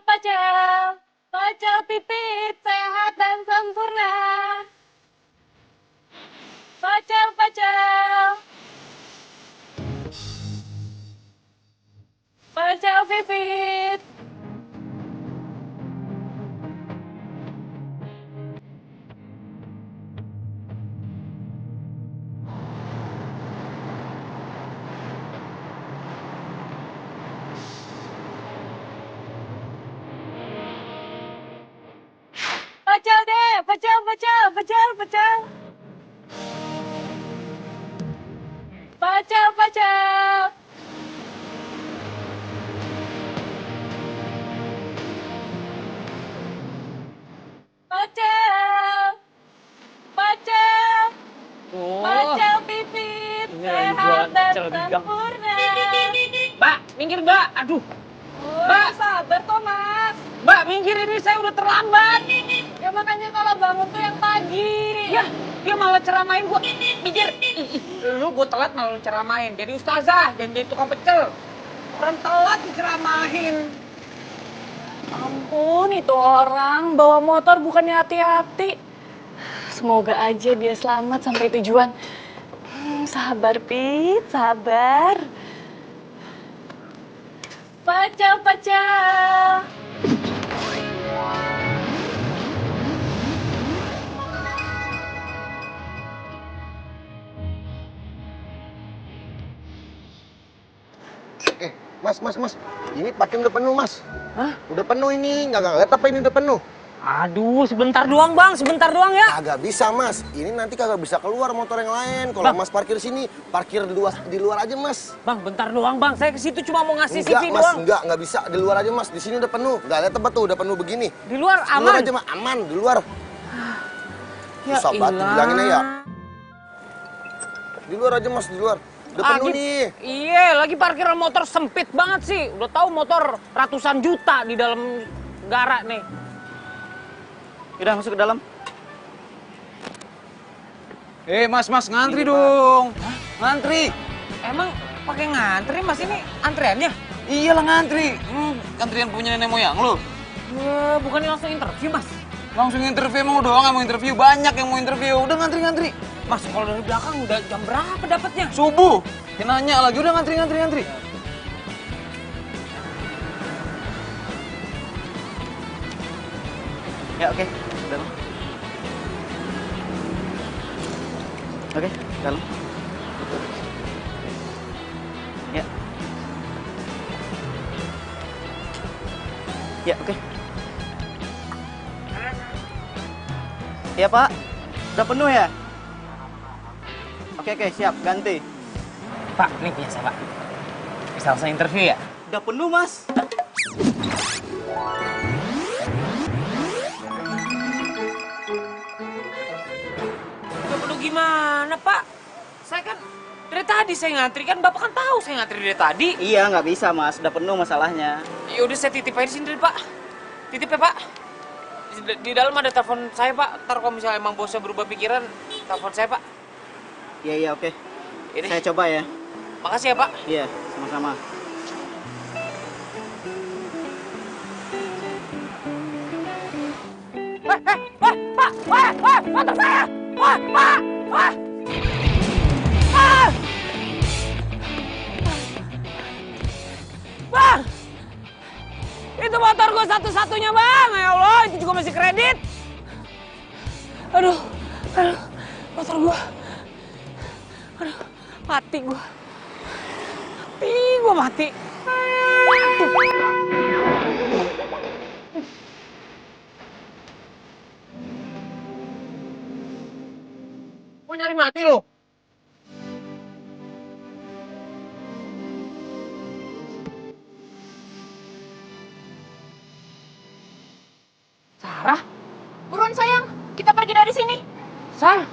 Pacel, pacel pipit sehat dan sempurna. Pacel, pacel, pacel pipit. Pacel deh, pacel, pacel, pacel, pacel. Pacel, pacel. Pacel, pacel, Oh, pacel pipit ini lagi sehat jualan dan pacel di gang. sempurna. Mbak, minggir Mbak. Aduh, Mbak. Sabar Thomas. Mbak, minggir ini saya udah terlambat. Ya makanya kalau bangun tuh yang pagi. Ya, dia malah ceramain gua. Minggir. Lu gua telat malah lu ceramain. Jadi ustazah, dan jadi tukang pecel. Orang telat diceramahin. Ampun, itu orang bawa motor bukannya hati-hati. Semoga aja dia selamat sampai tujuan. Sabar, Pit, sabar. Pacel, pacel. Mas. Ini parkir udah penuh, Mas. Hah? Udah penuh ini. Nggak lihat apa ini udah penuh. Aduh, sebentar doang Bang, sebentar doang ya. Kagak bisa, Mas. Ini nanti kagak bisa keluar motor yang lain. Kalau Bang. Mas parkir sini, parkir di luar aja, Mas. Bang, bentar doang Bang. Saya ke situ cuma mau ngasih Enggak, CV Mas. doang. Nggak bisa. Di luar aja, Mas. Di sini udah penuh. Nggak lihat tempat tuh, udah penuh begini. Di luar Di luar aman. aja, Mas. Aman, di luar. Ya Susah banget ilah. dibilanginnya ya. Di luar aja, Mas. Di luar. Udah penuh nih. Iya, lagi parkiran motor sempit banget sih. Udah tahu motor ratusan juta di dalam gara nih. Udah masuk ke dalam. Mas, ngantri dong. Hah? Ngantri. Emang pakai ngantri Mas ini antreannya? Iyalah ngantri. Antrian punya nenek moyang lo. Bukannya langsung interview Mas? Langsung interview, emang doang yang mau interview. Banyak yang mau interview. Udah ngantri. Mas kalau dari belakang udah jam berapa dapatnya? Subuh. Dia nanya lagi, udah ngantri. Ya oke, dalam. Oke, dalam. Ya. Ya oke. Iya Pak, udah penuh ya? Oke siap, ganti. Pak, ini punya saya Pak. Bisa langsung interview ya? Udah penuh Mas. Udah penuh gimana Pak? Saya kan dari tadi saya ngantri kan Bapak kan tahu saya ngantri dari tadi. Iya nggak bisa Mas, udah penuh masalahnya. Ya udah saya titip aja di sini dulu, Pak. Titip ya Pak. Di dalam ada telepon saya Pak. Ntar kalau misalnya emang bosnya berubah pikiran, telepon saya Pak. Iya oke. Ini. Saya coba ya. Makasih ya Pak. Iya, sama-sama. Wah, motor saya! Wah! Ah! Bang! Itu motor gue satu-satunya bang! Ya Allah, itu juga masih kredit. Aduh, motor gue. Aduh, mati gue. Mati. Mau nyari mati lo? Sarah? Buruan sayang, kita pergi dari sini. Sarah?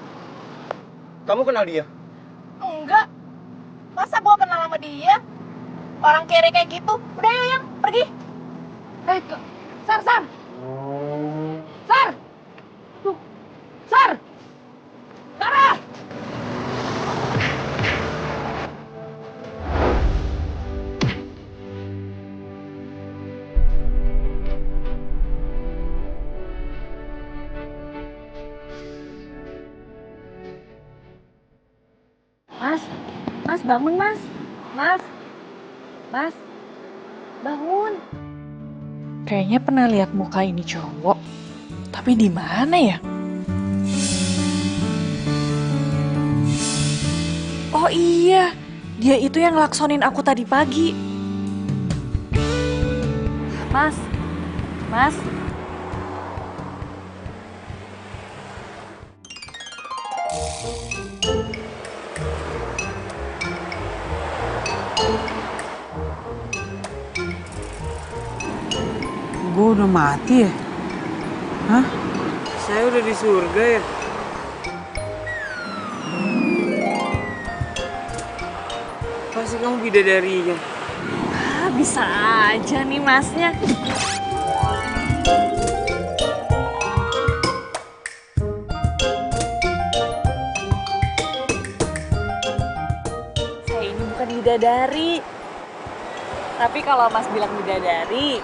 Kamu kenal dia? Enggak. Masa gua kenal sama dia? Orang kere kayak gitu. Udah yuk, yang pergi. Sar! Sar! Tuh, Sar! Sarah! Mas, Mas bangun Mas. Mas, Mas, bangun. Kayaknya pernah lihat muka ini cowok, tapi di mana ya? Oh iya, dia itu yang ngelaksonin aku tadi pagi. Mas, Mas. Gue udah mati ya? Hah? Saya udah di surga ya? Pasti kamu bidadarinya. Ah, bisa aja nih masnya. Saya ini bukan bidadari. Tapi kalau Mas bilang bidadari,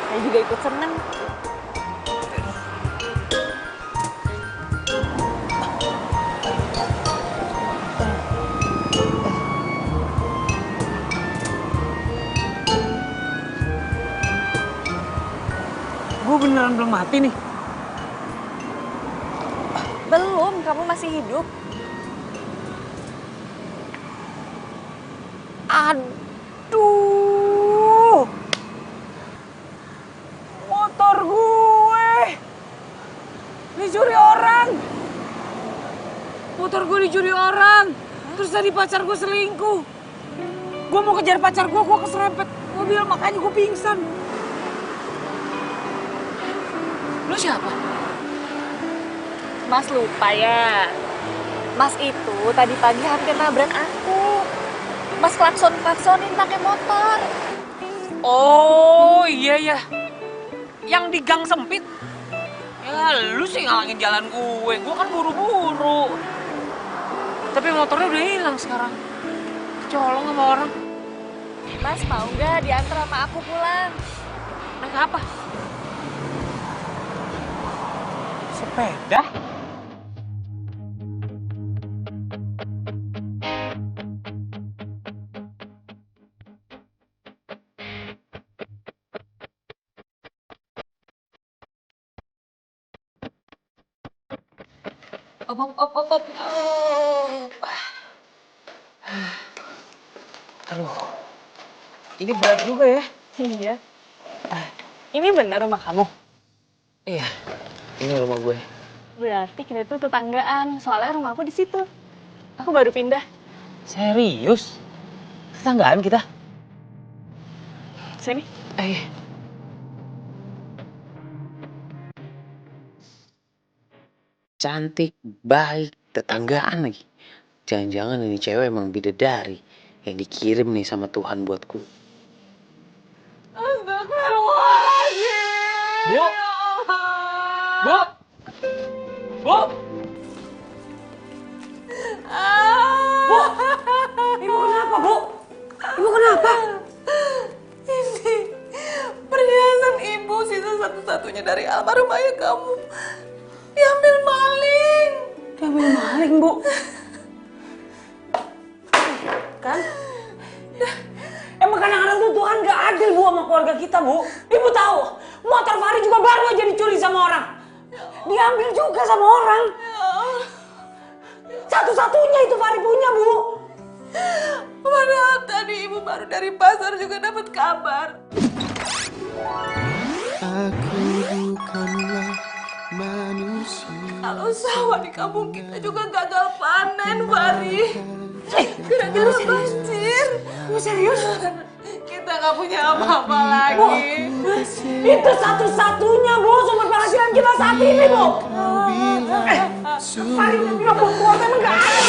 saya juga ikut seneng. Gue beneran belum mati nih. Belum, kamu masih hidup. Aduh, motor gue dicuri orang. Motor gue dicuri orang. Terus tadi pacar gue selingkuh. Gue mau kejar pacar gue keserempet mobil, makanya gue pingsan. Lu siapa? Mas lupa ya. Mas itu tadi pagi hampir nabrak aku. Mas klaksonin pakai motor. Oh iya ya, yang di gang sempit. Ya lu sih ngalangin jalan gue kan buru-buru. Tapi motornya udah hilang sekarang. Kecolong sama orang. Mas mau nggak diantar sama aku pulang? Naik apa? Sepeda? Op. Aduh, ini berat juga ya. Iya. Ini benar rumah kamu? Iya, ini rumah gue. Berarti kita tuh tetanggaan. Soalnya rumahku di situ. Aku baru pindah. Serius? Tetanggaan kita? Sini. Cantik, baik, tetanggaan lagi. Jangan-jangan ini cewek emang bidadari yang dikirim nih sama Tuhan buatku. Bu! Bu! Bu! Bu! Ibu kenapa, Bu? Ibu kenapa? Ini perhiasan ibu sisa satu-satunya dari almarhum ayah kamu. Diambil maling. Diambil maling, Bu. Kan? Emang kadang-kadang tuh Tuhan gak adil, Bu, sama keluarga kita, Bu. Ibu tahu, motor Fahri juga baru aja dicuri sama orang. Diambil juga sama orang. Satu-satunya itu Fahri punya, Bu. Padahal tadi ibu baru dari pasar juga dapat kabar. Aku bukanlah manusia. Kalau sawah di kampung kita juga gagal panen, Fahri. Gara-gara banjir. Serius? Kita nggak punya apa-apa lagi. Itu satu-satunya, Bu, sumber penghasilan kita saat ini, Bu. Fahri nggak buat kuota emang gak ada.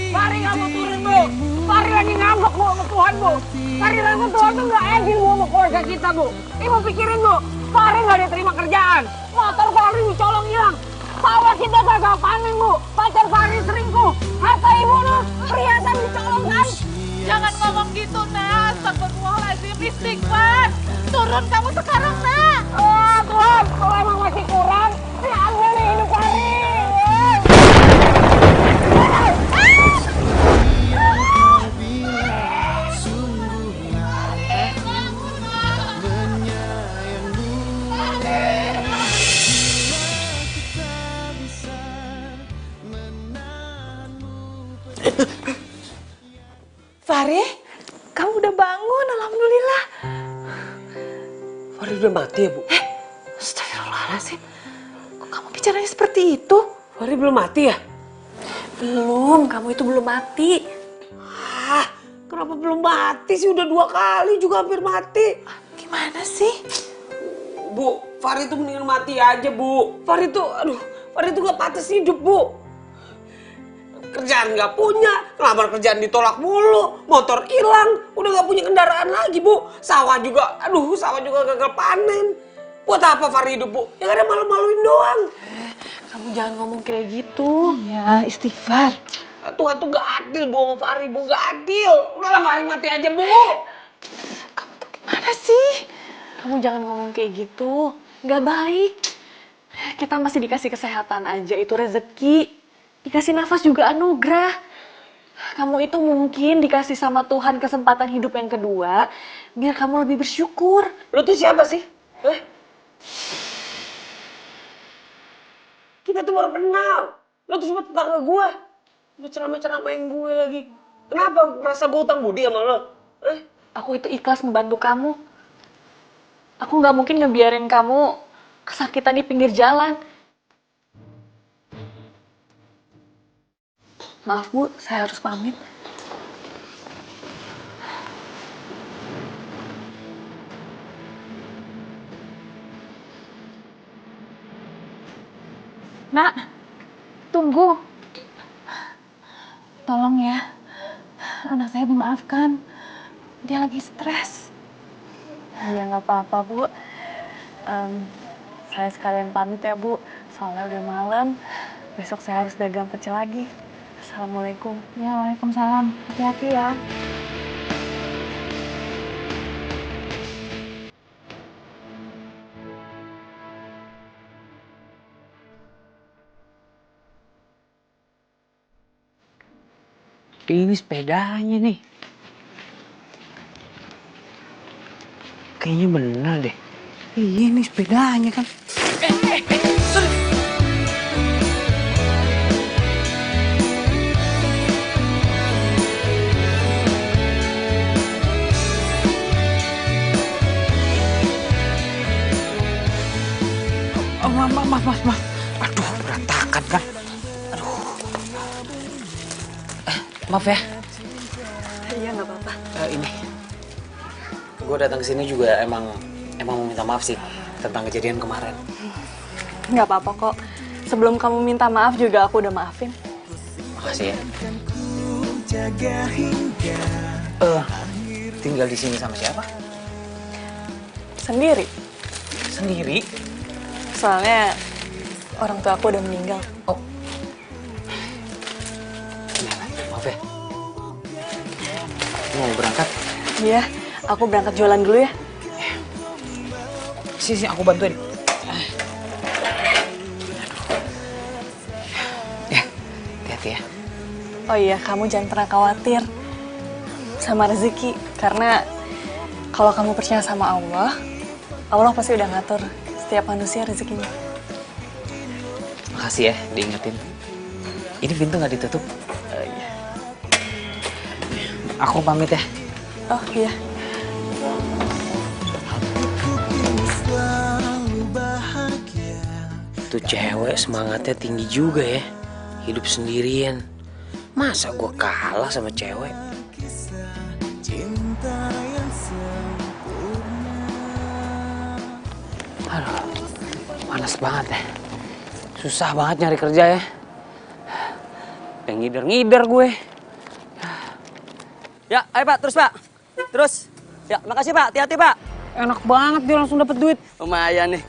Fahri nggak mau turun, Bu. Fahri lagi ngambek, Bu, sama Tuhan, Bu. Fahri rasa Tuhan tuh nggak adil, Bu, sama keluarga kita, Bu. Ibu pikirin, Bu. Fahri nggak diterima kerjaan. Motor Fahri dicolong hilang. Sawah kita gagal panen, Bu. Pacar Fahri selingkuh. Harta ibu tuh perhiasan dicolongkan. Jangan ngomong gitu, Nak. Astagfirullahaladzim, istighfar. Turun kamu sekarang, Nak. Ah, Tuhan, kalau emang masih kurang, diambil nih hidup Fahri. Fahri, kamu udah bangun, alhamdulillah. Fahri udah mati ya, Bu? Astagfirullahaladzim. Kok kamu bicaranya seperti itu? Fahri belum mati ya? Belum, kamu itu belum mati. Ah, kenapa belum mati sih? Udah 2 kali juga hampir mati. Gimana sih? Bu, Fahri tuh mendingan mati aja, Bu. Fahri tuh gak pantas hidup, Bu. Kerjaan gak punya, ngelamar kerjaan ditolak mulu, motor hilang, udah gak punya kendaraan lagi, Bu. Sawah juga gagal panen. Buat apa Fahri hidup, Bu? Ya ada malu-maluin doang. Kamu jangan ngomong kayak gitu. Ya, istighfar. Tuhan tuh gak adil, Bu, sama Fahri, Bu. Gak adil. Udahlah, Fahri mati aja, Bu. Kamu tuh gimana sih? Kamu jangan ngomong kayak gitu. Gak baik. Kita masih dikasih kesehatan aja, itu rezeki. Dikasih nafas juga anugerah. Kamu itu mungkin dikasih sama Tuhan kesempatan hidup yang kedua, biar kamu lebih bersyukur. Lo tuh siapa sih? Kita tuh baru kenal. Lo tuh cuma tetangga gue. Lo ceramah-ceramahin gue lagi. Kenapa? Merasa gue utang budi sama lo? Aku itu ikhlas membantu kamu. Aku gak mungkin ngebiarin kamu kesakitan di pinggir jalan. Maaf, Bu, saya harus pamit. Nak, tunggu. Tolong ya, anak saya dimaafkan. Dia lagi stres. Ya nggak apa-apa, Bu. Saya sekalian pamit ya, Bu. Soalnya udah malam. Besok saya harus dagang pecel lagi. Assalamualaikum. Ya, waalaikumsalam. Hati-hati ya. Ini sepedanya nih. Kayaknya bener deh. Iya nih sepedanya kan. Mas. Aduh, berantakan kan. Aduh. Maaf ya. Iya, nggak apa-apa. Ini. Gue datang ke sini juga emang mau minta maaf sih tentang kejadian kemarin. Nggak apa-apa kok. Sebelum kamu minta maaf juga aku udah maafin. Makasih ya. Tinggal di sini sama siapa? Sendiri. Sendiri? Soalnya orang tua aku udah meninggal. Oh. Maaf ya. Mau berangkat? Iya, aku berangkat jualan dulu ya. Sini, aku bantuin. Ya, hati-hati ya. Oh iya, kamu jangan pernah khawatir sama rezeki. Karena kalau kamu percaya sama Allah, Allah pasti udah ngatur setiap manusia rezekinya. Makasih ya, diingetin. Ini pintu nggak ditutup? Iya. Aku pamit ya. Oh iya. Tuh cewek semangatnya tinggi juga ya. Hidup sendirian. Masa gue kalah sama cewek? Aduh, panas banget ya. Susah banget nyari kerja ya. Udah ngider-ngider gue. Ya, ayo Pak, terus Pak. Terus, ya makasih Pak, hati-hati Pak. Enak banget dia langsung dapet duit. Lumayan nih.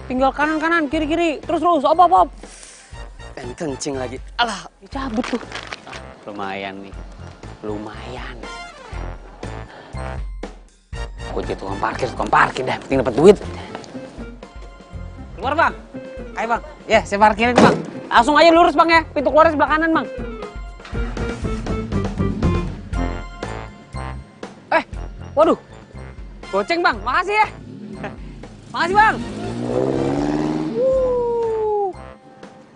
Tinggal kanan, kiri, terus, op. Kencing lagi. Alah, Dicabut tuh. Lumayan nih. Lumayan. Gue jadi tukang parkir dah. Penting dapat duit. Keluar bang. Ayo bang. Ya, saya parkirin bang. Langsung aja lurus bang ya. Pintu keluar sebelah kanan bang. Waduh. Goceng bang. Makasih ya. Makasih bang.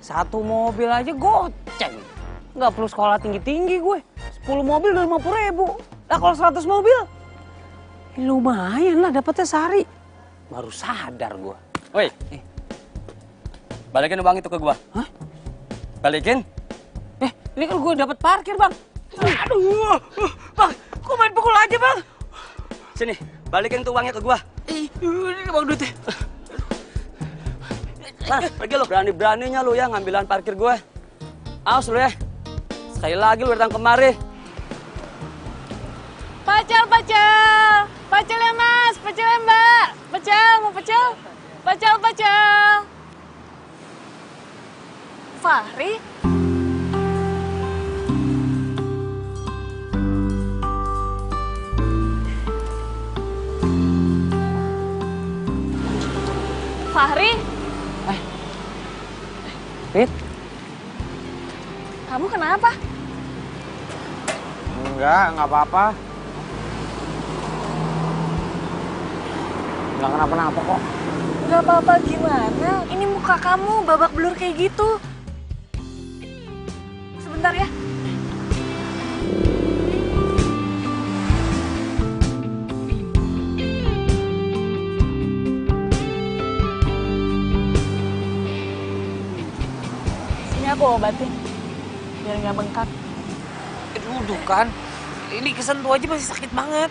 Satu mobil aja goceng. Nggak perlu sekolah tinggi-tinggi gue. 10 mobil udah 50.000. Lah kalau 100 mobil, lumayan lah dapetnya sehari. Baru sadar gue. woi. Balikin uang itu ke gua. Hah? Balikin. Ini kan gue dapet parkir bang. Aduh, bang, kok main pukul aja bang? Sini, balikin tuh uangnya ke gua. Ini bang duitnya. Nah, pergi lu. Berani-beraninya lu ya ngambilan parkir gue. Awas lu ya. Sekali lagi lu datang kemari. Pecel ya mas, pecel ya mbak, mau pecel, Fahri? Fahri? Rit? Kamu kenapa? Enggak apa-apa. Enggak kenapa-napa kok. Gak apa-apa gimana? Ini muka kamu babak belur kayak gitu. Sebentar ya. Sini aku obatin. Biar nggak bengkak. Duduk kan. Ini kesentuh aja masih sakit banget.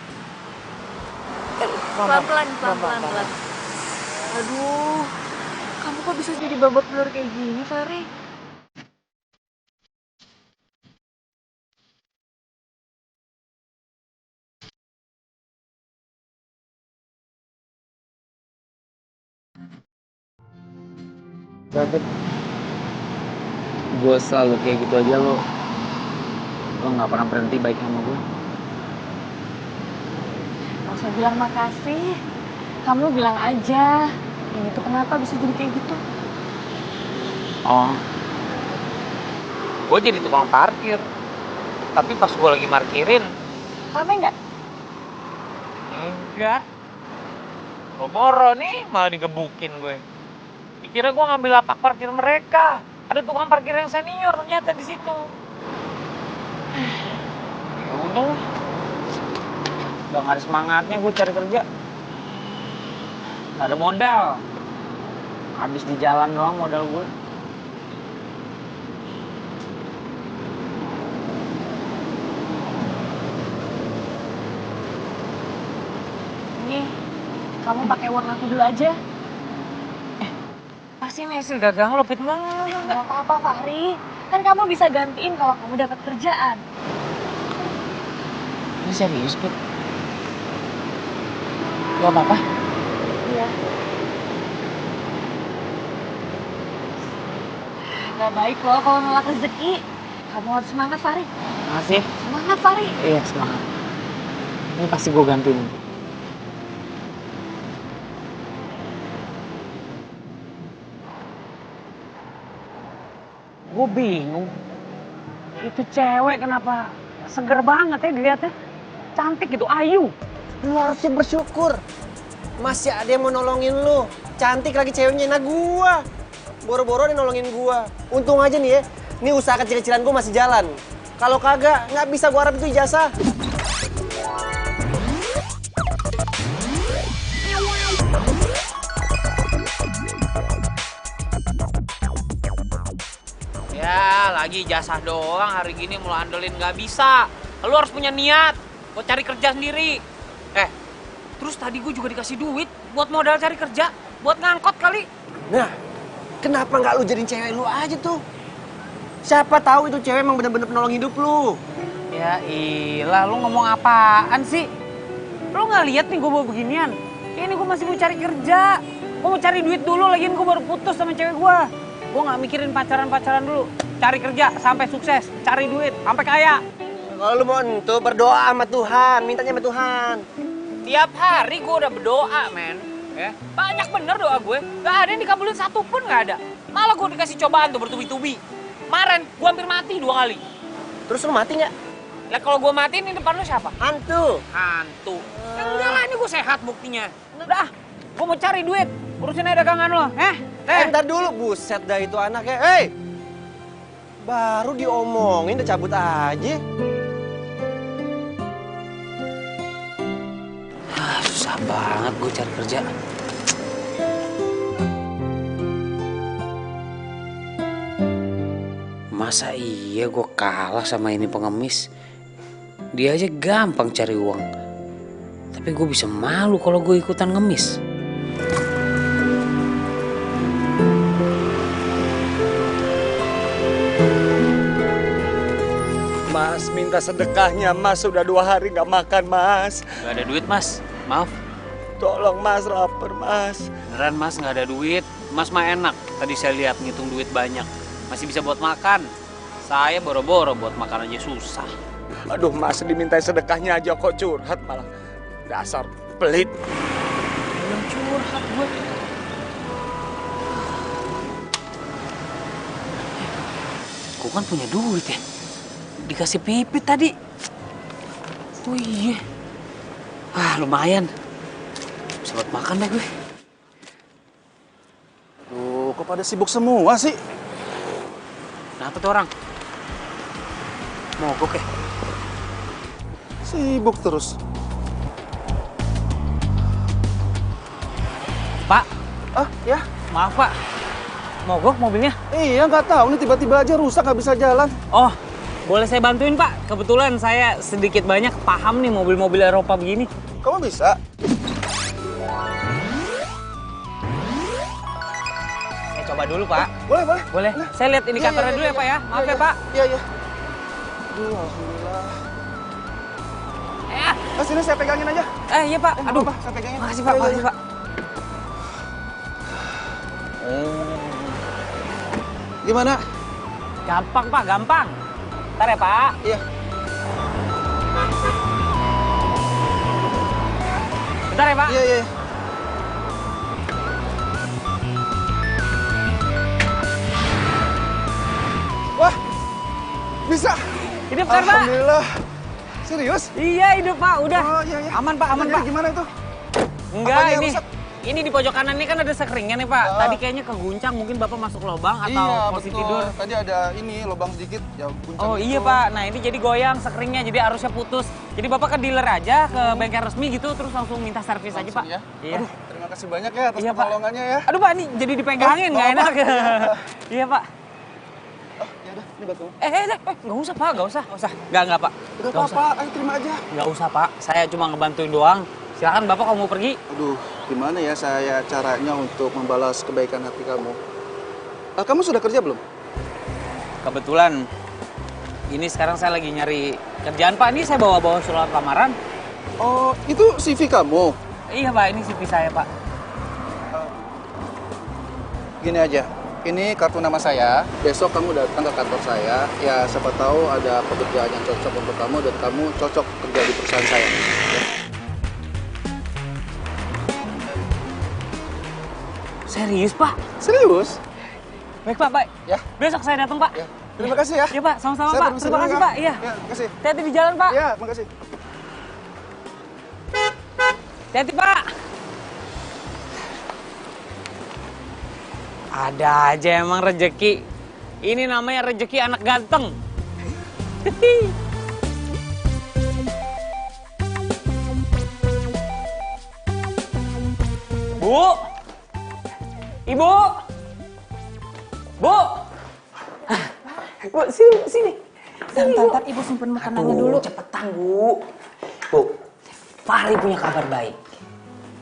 Pelan-pelan. Aduh, kamu kok bisa jadi babak belur kayak gini, Fahri? David, gue selalu kayak gitu aja lo nggak pernah berhenti baik sama gue. Gak usah bilang makasih. Kamu bilang aja, ini tuh kenapa bisa jadi kayak gitu? Oh, gue jadi tukang parkir, tapi pas gue lagi parkirin, Rame nggak? enggak. Boro nih malah digebukin gue. Dikira gue ngambil lapak parkir mereka. Ada tukang parkir yang senior ternyata di situ. Ya udah, udah gak ada semangatnya gue cari kerja. Gak ada modal. Habis di jalan doang modal gue. Nih, kamu pakai warna aku dulu aja. Pasti ini hasil dagang lo, Pit. Gak apa-apa, Fahri. Kan kamu bisa gantiin kalau kamu dapat kerjaan. Ini serius, Pit? Gak apa-apa? Iya. Gak baik loh kalau nolak rezeki. Kamu harus semangat, Fahri. Makasih. Semangat, Fahri. Iya, semangat. Ini pasti gue gantiin. Gue bingung. Itu cewek kenapa seger banget ya dilihatnya. Cantik gitu, ayu. Lu harusnya bersyukur. Masih ada yang mau nolongin lu. Cantik lagi ceweknya, nah gua. Boro-boro dia nolongin gua. Untung aja nih ya, nih usaha kecil-kecilan gua masih jalan. Kalau kagak, nggak bisa gua harap itu ijazah. Ya, lagi jasa doang hari gini mau andelin nggak bisa. Lu harus punya niat buat cari kerja sendiri. Terus tadi gue juga dikasih duit buat modal cari kerja, buat ngangkot kali. Nah, kenapa nggak lu jadiin cewek lu aja tuh? Siapa tahu itu cewek emang bener-bener penolong hidup lu. Ya ilah, lu ngomong apaan sih? Lo nggak lihat nih gue bawa beginian? Ini gue masih mau cari kerja. Gue mau cari duit dulu, lagian gue baru putus sama cewek gue. Gue nggak mikirin pacaran-pacaran dulu. Cari kerja sampai sukses, cari duit sampai kaya. Kalau lu mau entu berdoa sama Tuhan, mintanya sama Tuhan. Tiap hari gue udah berdoa, men. Ya. Banyak bener doa gue. Gak ada yang dikabulin satu pun gak ada. Malah gue dikasih cobaan tuh bertubi-tubi. Kemarin gue hampir mati 2 kali. Terus lu mati nggak? Lah kalau gue mati ini depan lu siapa? Hantu. Hantu. Ya udah lah, ini gue sehat buktinya. Udah, gue mau cari duit. Urusin aja dagangan lo, Ntar dulu, buset dah itu anaknya. Hei! Baru diomongin udah cabut aja. Susah banget gue cari kerja. Masa iya gue kalah sama ini pengemis? Dia aja gampang cari uang. Tapi gue bisa malu kalau gue ikutan ngemis. Mas, minta sedekahnya. Mas sudah 2 hari nggak makan, Mas. Gak ada duit, Mas. Maaf. Tolong, Mas, lapar, Mas. Beneran, Mas, nggak ada duit. Mas mah enak. Tadi saya lihat ngitung duit banyak. Masih bisa buat makan. Saya boro-boro buat makan aja susah. Aduh, Mas, dimintai sedekahnya aja kok curhat malah. Dasar pelit. Belum curhat gue. Gue kan punya duit ya. Dikasih Pipit tadi. Oh iya. Lumayan. Bisa buat makan deh gue. Duh, kok pada sibuk semua sih? Kenapa tuh orang? Mogok ya? Sibuk terus. Pak. Ya? Maaf, Pak. Mogok mobilnya? Iya, nggak tahu nih tiba-tiba aja rusak nggak bisa jalan. Oh, boleh saya bantuin, Pak? Kebetulan saya sedikit banyak paham nih mobil-mobil Eropa begini. Kamu bisa? Saya coba dulu, Pak. Boleh, boleh. Boleh. Saya lihat indikatornya dulu ya, Pak ya. Maaf ya, Pak. Iya, iya. Aduh, alhamdulillah. Sini saya pegangin aja. Iya, Pak. Aduh, Pak, saya pegangin. Makasih, Pak. Makasih, Pak. Gimana? Gampang, Pak. Gampang. Ntar ya, Pak. Iya. Bentar ya, Pak. Iya, iya. Wah, bisa. Hidup kan, Pak? Alhamdulillah. Serius? Iya, hidup, Pak. Udah. Oh, iya, iya. Aman, Pak. Aman, Jadi Pak. gimana itu? Enggak, Apanya yang ini. rusak? Ini di pojok kanan ini kan ada sekringnya nih, Pak. Tadi kayaknya keguncang, mungkin Bapak masuk lubang atau Iya, posisi betul. tidur. Tadi ada ini lubang sedikit, ya guncang Oh gitu. iya, Pak. Nah, ini jadi goyang sekringnya, jadi arusnya putus. Jadi Bapak ke dealer aja, ke bengkel resmi gitu, terus langsung minta servis aja, Pak. Ya? Iya. Aduh, terima kasih banyak ya atas Iya, Pak. pertolongannya ya. Aduh, Pak, ini jadi dipegangin, nggak enak. Iya, Pak. Ya udah, ini batu. Nggak usah, Pak. Nggak usah. Nggak, Pak. Udah Nggak usah. apa-apa, ayo terima aja. Nggak usah, Pak. Saya cuma ngebantuin doang. Silakan, Bapak, kalau mau pergi. Aduh, gimana ya saya caranya untuk membalas kebaikan hati kamu? Kamu sudah kerja belum? Kebetulan, ini sekarang saya lagi nyari kerjaan, Pak. Ini saya bawa-bawa surat lamaran. Oh, itu CV kamu? Iya, Pak. Ini CV saya, Pak. Gini aja, ini kartu nama saya. Besok kamu datang ke kantor saya. Ya, siapa tahu ada pekerjaan yang cocok untuk kamu dan kamu cocok kerja di perusahaan saya. Ya. Serius, Pak? Serius? Baik, Pak. Baik. Ya. Besok saya datang, Pak. Ya. Terima kasih ya. Iya, Pak. Sama-sama, Saya Pak. permisi Terima dulu kasih, ya. Pak. Iya. Ya, terima kasih. Hati-hati di jalan, Pak. Ya, terima kasih. Hati-hati, Pak. Ada aja emang rejeki. Ini namanya rejeki anak ganteng. Bu. Ibu. Bu. Bu, sini. Bentar, Ibu simpen makanannya dulu. Cepetan, Bu. Bu, Fahri punya kabar baik.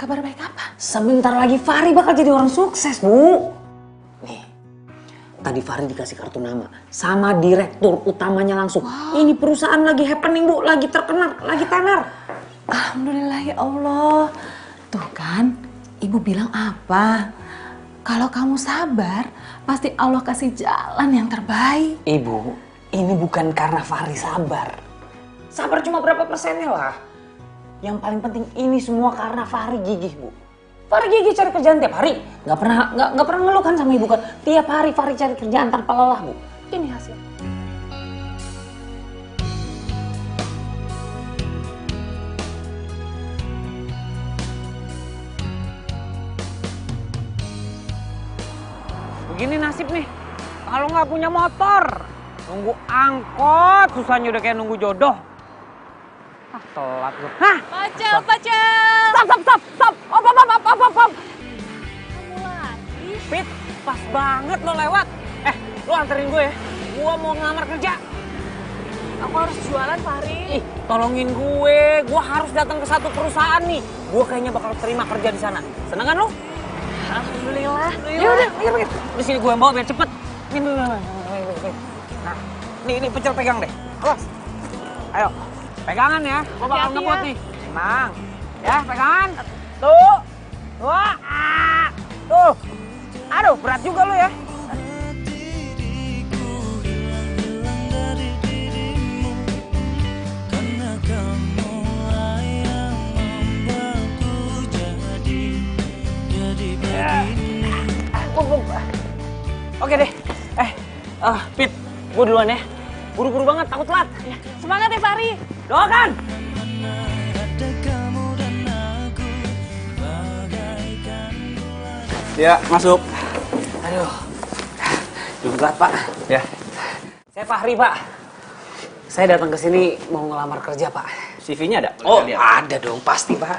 Kabar baik apa? Sebentar lagi Fahri bakal jadi orang sukses, Bu. Nih, tadi Fahri dikasih kartu nama sama direktur utamanya langsung. Ini perusahaan lagi happening, Bu. Lagi terkenal, lagi tenar. Alhamdulillah ya Allah. Tuh kan, Ibu bilang apa? Kalau kamu sabar, pasti Allah kasih jalan yang terbaik. Ibu, ini bukan karena Fahri sabar. Sabar cuma berapa persennya lah. Yang paling penting ini semua karena Fahri gigih, Bu. Fahri gigih cari kerjaan tiap hari. Nggak pernah ngeluh kan sama Ibu kan. Tiap hari Fahri cari kerjaan tanpa lelah, Bu. Ini hasil. Begini nasib nih, kalau nggak punya motor, nunggu angkot, susahnya udah kayak nunggu jodoh. Ah, telat gue. Hah? Pacel. Stop. Op. Kamu lagi? Pit, pas banget lo lewat. Lo anterin gue ya. Gue mau ngelamar kerja. Aku harus jualan, Fahri. Ih, tolongin gue. Gue harus datang ke satu perusahaan nih. Gue kayaknya bakal terima kerja di sana. Seneng kan lo? Alhamdulillah. Ya udah, di sini gue yang bawa biar cepet. Nah, ini pecel pegang deh. Awas. Ayo, pegangan ya. Gue bakal ngebut nih. Tenang. Ya, pegangan. Tuh. Wah. Tuh. Aduh, berat juga lo ya. Oke deh. Pit, gue duluan ya. Buru-buru banget, takut telat. Semangat ya, Fahri. Doakan. Ya, masuk. Aduh, belum telat Pak. Ya. Saya Fahri Pak. Saya datang ke sini mau ngelamar kerja Pak. CV-nya ada? Oh, ada dong, pasti Pak.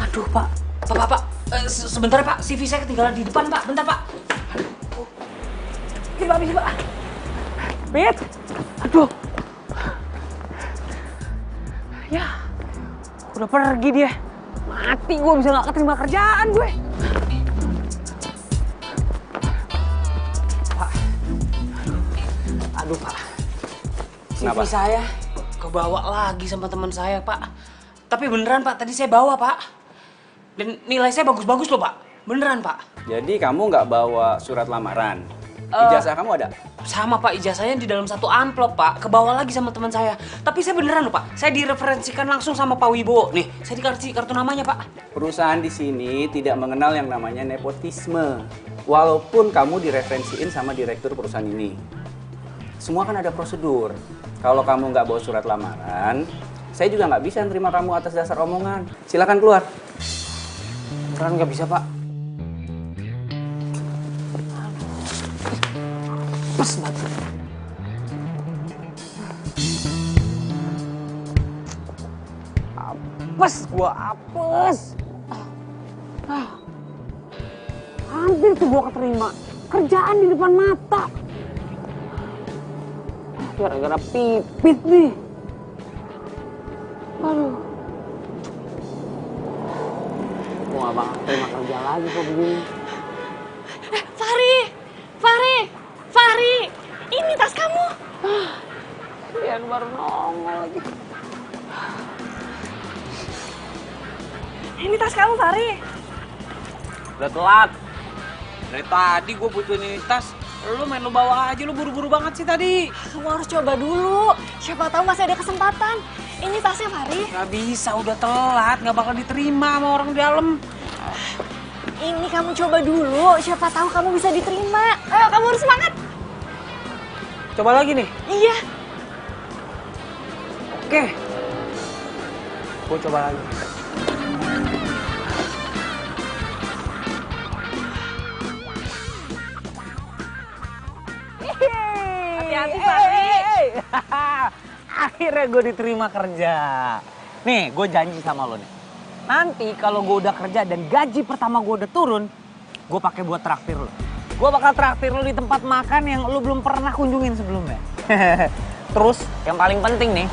Aduh Pak, Pak. Sebentar Pak, CV saya ketinggalan di depan Pak. Bentar Pak. Bisa Pak. Pit, aduh. Ya, udah pergi dia. Mati gue bisa nggak keterima kerjaan gue. Pak, aduh Pak. CV Kenapa? saya kebawa lagi sama teman saya Pak. Tapi beneran Pak, tadi saya bawa Pak. Dan nilai saya bagus-bagus loh Pak. Beneran Pak. Jadi kamu nggak bawa surat lamaran? Ijazah kamu ada? Sama Pak, ijazahnya di dalam satu amplop Pak. Kebawa lagi sama teman saya. Tapi saya beneran loh Pak. Saya direferensikan langsung sama Pak Wibowo. Nih, saya dikasih kartu namanya Pak. Perusahaan di sini tidak mengenal yang namanya nepotisme. Walaupun kamu direferensiin sama direktur perusahaan ini. Semua kan ada prosedur. Kalau kamu nggak bawa surat lamaran, saya juga nggak bisa nerima kamu atas dasar omongan. Silakan keluar. Beneran nggak bisa Pak. Pas banget. Apes, gua apes. Hampir tuh gua keterima. Kerjaan di depan mata. Gara-gara pipit nih. Aduh. Gua gak bakal terima kerja lagi kok begini. Fahri, ini tas kamu. Ian baru nongol lagi. Ini tas kamu, Fahri. Udah telat. Dari tadi gue butuhin ini tas. Lu main lu bawa aja, lu buru-buru banget sih tadi. Kamu harus coba dulu. Siapa tahu masih ada kesempatan. Ini tasnya, Fahri. Gak bisa, udah telat. Gak bakal diterima sama orang di dalam. Ini kamu coba dulu. Siapa tahu kamu bisa diterima. Ayo, kamu harus semangat. Coba lagi nih. Iya. Oke. Gue coba lagi. Hati-hati, Fahri. Akhirnya gue diterima kerja. Nih, gue janji sama lo nih. Nanti kalau gue udah kerja dan gaji pertama gue udah turun, gue pakai buat traktir lo. Gue bakal traktir lo di tempat makan yang lo belum pernah kunjungin sebelumnya. Terus, yang paling penting nih,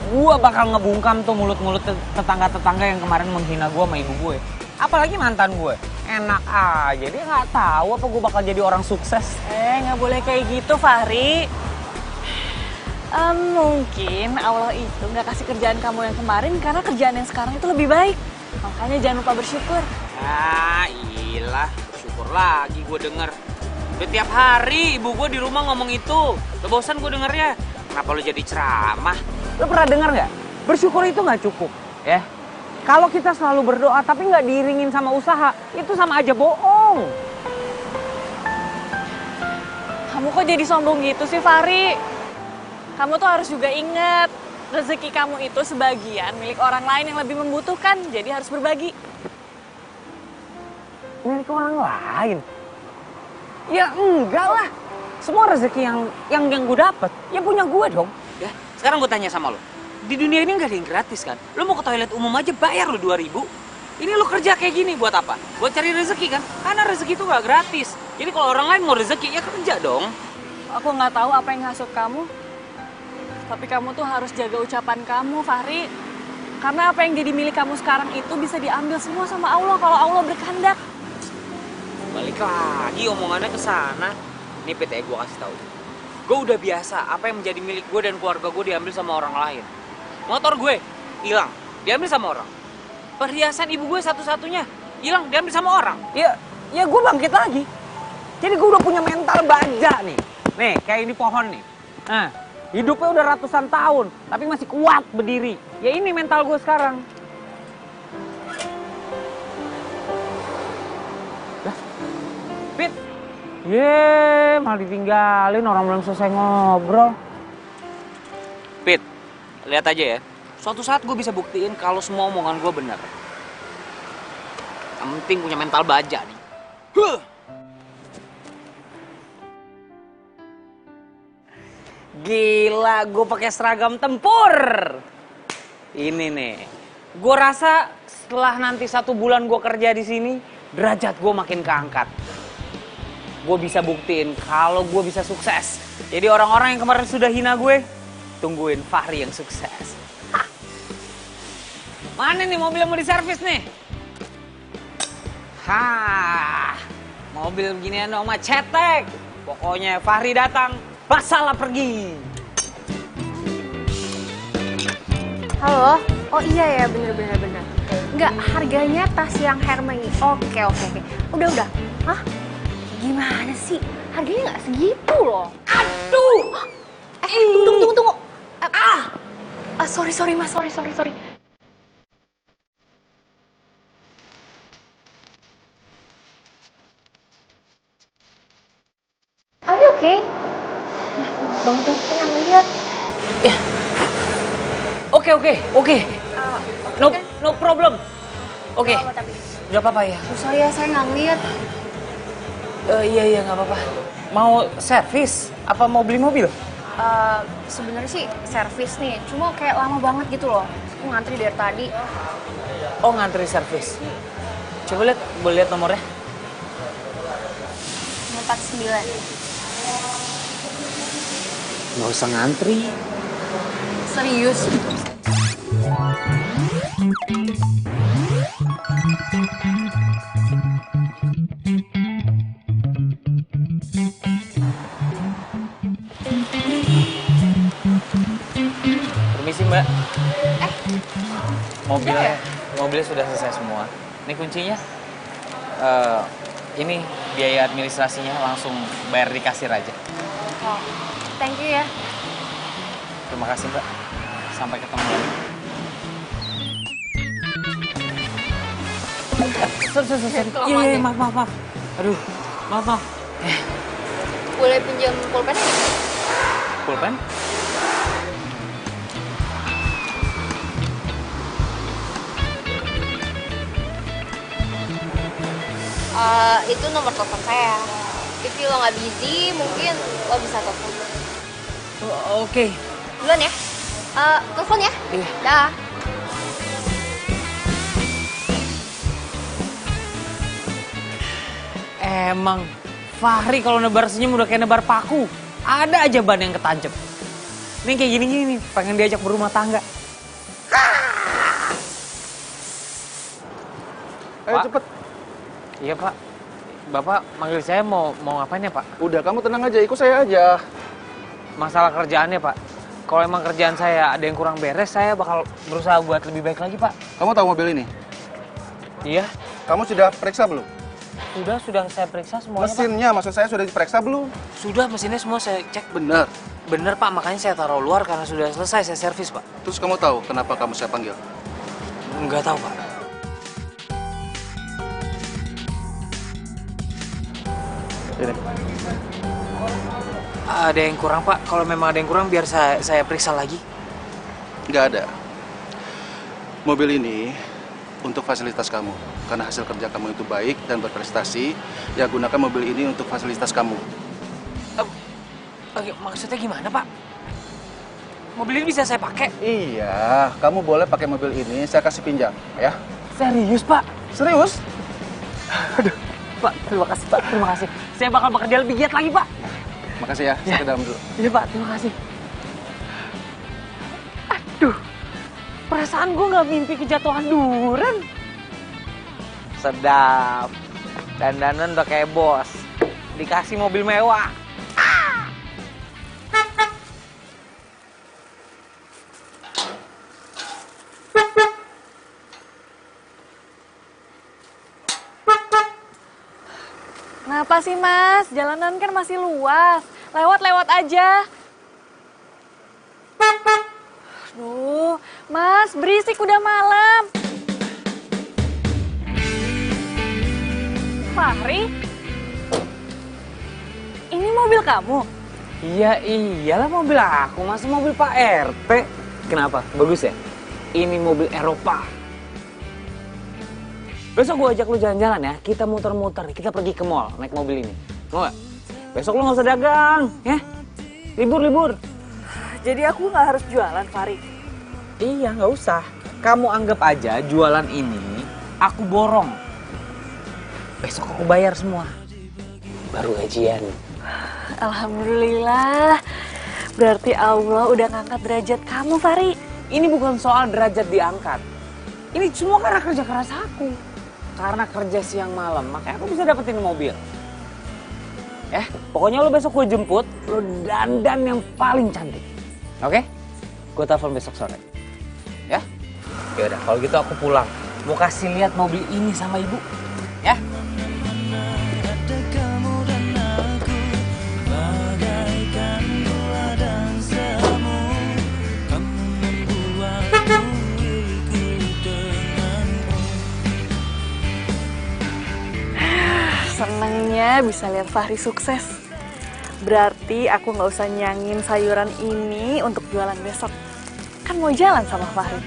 gue bakal ngebungkam tuh mulut-mulut tetangga-tetangga yang kemarin menghina gue sama ibu gue. Apalagi mantan gue. Enak aja, dia nggak tahu apa gue bakal jadi orang sukses. Nggak boleh kayak gitu, Fahri. Mungkin Allah itu nggak kasih kerjaan kamu yang kemarin karena kerjaan yang sekarang itu lebih baik. Makanya jangan lupa bersyukur. Ah, iyalah. Syukur lagi gue denger. Udah tiap hari ibu gue di rumah ngomong itu. Udah bosan gue dengernya. Kenapa lu jadi ceramah? Lo pernah dengar nggak? Bersyukur itu nggak cukup, ya. Kalau kita selalu berdoa tapi nggak diiringin sama usaha, itu sama aja bohong. Kamu kok jadi sombong gitu sih, Fahri? Kamu tuh harus juga ingat, rezeki kamu itu sebagian milik orang lain yang lebih membutuhkan, jadi harus berbagi. Milik orang lain? Ya enggak lah. Semua rezeki yang gue dapet, ya punya gue dong. Ya, sekarang gue tanya sama lo. Di dunia ini nggak ada yang gratis kan? Lo mau ke toilet umum aja bayar lo 2.000. Ini lo kerja kayak gini buat apa? Buat cari rezeki kan? Karena rezeki itu nggak gratis. Jadi kalau orang lain mau rezeki ya kerja dong. Aku nggak tahu apa yang ngasut kamu. Tapi kamu tuh harus jaga ucapan kamu, Fahri. Karena apa yang jadi milik kamu sekarang itu bisa diambil semua sama Allah kalau Allah berkehendak. Balik lagi omongannya ke sana. Nih PT gue kasih tahu. Gue udah biasa apa yang menjadi milik gue dan keluarga gue diambil sama orang lain. Motor gue hilang, diambil sama orang. Perhiasan ibu gue satu-satunya hilang, diambil sama orang. Ya gue bangkit lagi. Jadi gue udah punya mental baja nih. Nih, kayak ini pohon nih. Nah, hidupnya udah ratusan tahun, tapi masih kuat berdiri. Ya ini mental gue sekarang. Lah, Pit. Malah ditinggalin, orang belum selesai ngobrol. Pit, lihat aja ya. Suatu saat gue bisa buktiin kalau semua omongan gue benar. Yang penting punya mental baja nih. Gila, gue pakai seragam tempur. Ini nih, gue rasa setelah nanti 1 bulan gue kerja di sini, derajat gue makin keangkat. Gue bisa buktiin kalau gue bisa sukses. Jadi orang-orang yang kemarin sudah hina gue, tungguin Fahri yang sukses. Hah. Mana nih mobil yang mau diservis nih? Hah, mobil beginian dong mah cetek. Pokoknya Fahri datang, Basalah pergi. Halo? Oh iya ya, bener. Enggak, harganya tas yang Hermes. Oke. Udah. Hah? Gimana sih? Harganya nggak segitu loh. Aduh! Tunggu. Sorry mas, sorry. Are you okay? Bang tuh pengen lihat. Ya. Oke. No problem. Oke. Udah apa-apa ya? Sorry ya, saya nggak ngeliat. Iya nggak apa-apa. Mau servis? Apa mau beli mobil? Sebenarnya sih servis nih, cuma kayak lama banget gitu loh. Aku ngantri dari tadi. Oh, ngantri servis. Coba lihat, boleh lihat nomornya? 49. Nggak usah ngantri. Serius? Permisi Mbak. Mobilnya sudah selesai semua. Ini kuncinya. Ini biaya administrasinya langsung bayar di kasir aja. Oh, thank you ya. Terima kasih Mbak. Sampai ketemu lagi. Iya, maaf. Aduh, maaf. Boleh pinjam pulpennya nggak? Pulpen? Itu nomor telepon saya. If lo nggak busy, mungkin lo bisa telepon. Oke. Duluan ya. Telepon ya. Iya. Dah. Emang Fahri kalau nebar senyum udah kayak nebar paku. Ada aja ban yang ketancep. Nih kayak gini-gini nih, pengen diajak berumah tangga. Ayo Pak. cepet. Iya Pak. Bapak manggil saya mau ngapain ya Pak? Udah kamu tenang aja, ikut saya aja. Masalah kerjaannya Pak. Kalau emang kerjaan saya ada yang kurang beres, saya bakal berusaha buat lebih baik lagi, Pak. Kamu tahu mobil ini? Iya. Kamu sudah periksa belum? Sudah saya periksa semuanya, Mesinnya, maksud saya sudah diperiksa belum? Sudah, mesinnya semua saya cek. Benar. Bener, Pak, makanya saya taruh luar karena sudah selesai saya servis, Pak. Terus kamu tahu kenapa kamu saya panggil? Nggak tahu, Pak. Ini. Ada yang kurang, Pak. Kalau memang ada yang kurang, biar saya periksa lagi. Nggak ada. Mobil ini untuk fasilitas kamu. Karena hasil kerja kamu itu baik dan berprestasi, ya gunakan mobil ini untuk fasilitas kamu. Oke, maksudnya gimana, Pak? Mobil ini bisa saya pakai? Iya, kamu boleh pakai mobil ini, saya kasih pinjam, ya. Serius, Pak? Serius? Aduh, Pak, terima kasih, Pak. Terima kasih. Saya bakal bekerja lebih giat lagi, Pak. Makasih ya, saya ke dalam dulu. Iya, Pak, terima kasih. Aduh, perasaan gue nggak mimpi kejatuhan duren. Sedap. Dandanan udah kayak bos. Dikasih mobil mewah. Kenapa sih Mas? Jalanan kan masih luas. Lewat-lewat aja. Aduh, Mas, berisik udah malam. Fahri? Ini mobil kamu? Iya, iyalah mobil aku. Masa mobil Pak RT? Kenapa? Bagus ya? Ini mobil Eropa. Besok gue ajak lu jalan-jalan ya. Kita muter-muter, kita pergi ke mall naik mobil ini. Mau gak? Besok lu gak usah dagang, ya? Libur-libur. Jadi aku nggak harus jualan, Fahri? Iya, nggak usah. Kamu anggap aja jualan ini aku borong. Besok aku bayar semua. Baru gajian. Alhamdulillah. Berarti Allah udah ngangkat derajat kamu, Fahri. Ini bukan soal derajat diangkat. Ini semua karena kerja keras aku. Karena kerja siang malam, makanya aku bisa dapetin mobil. Pokoknya lo besok gue jemput, lo dandan yang paling cantik. Oke? Gue telepon besok sore. Ya? Yaudah, kalau gitu aku pulang. Mau kasih lihat mobil ini sama ibu. Ya? Senengnya bisa lihat Fahri sukses. Berarti aku nggak usah nyangin sayuran ini untuk jualan besok. Kan mau jalan sama Fahri.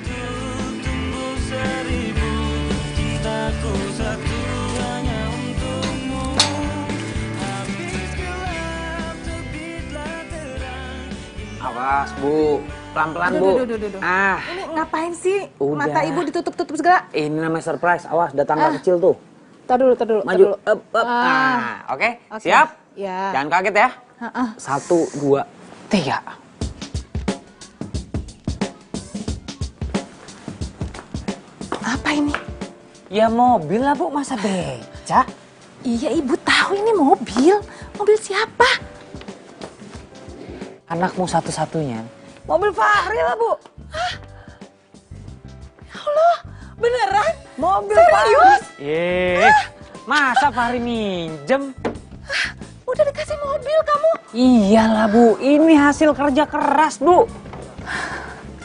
Awas, Bu. Pelan-pelan, Bu. Duh. Ah. Ini ngapain sih? Udah. Mata ibu ditutup-tutup segala. Ini namanya surprise. Awas, ada tangga kecil tuh. Tar dulu. Maju. Up. Oke. Siap? Ya. Jangan kaget ya. 1, 2, 3. Apa ini? Ya mobil lah, Bu. Masa beca? Iya, ibu tahu ini mobil. Mobil siapa? Anakmu satu-satunya. Mobil Fahri lah, Bu. Hah? Ya Allah, beneran? Mobil serius? Fahri. Masa Fahri minjem? Udah dikasih mobil kamu? Iyalah, Bu. Ini hasil kerja keras, Bu.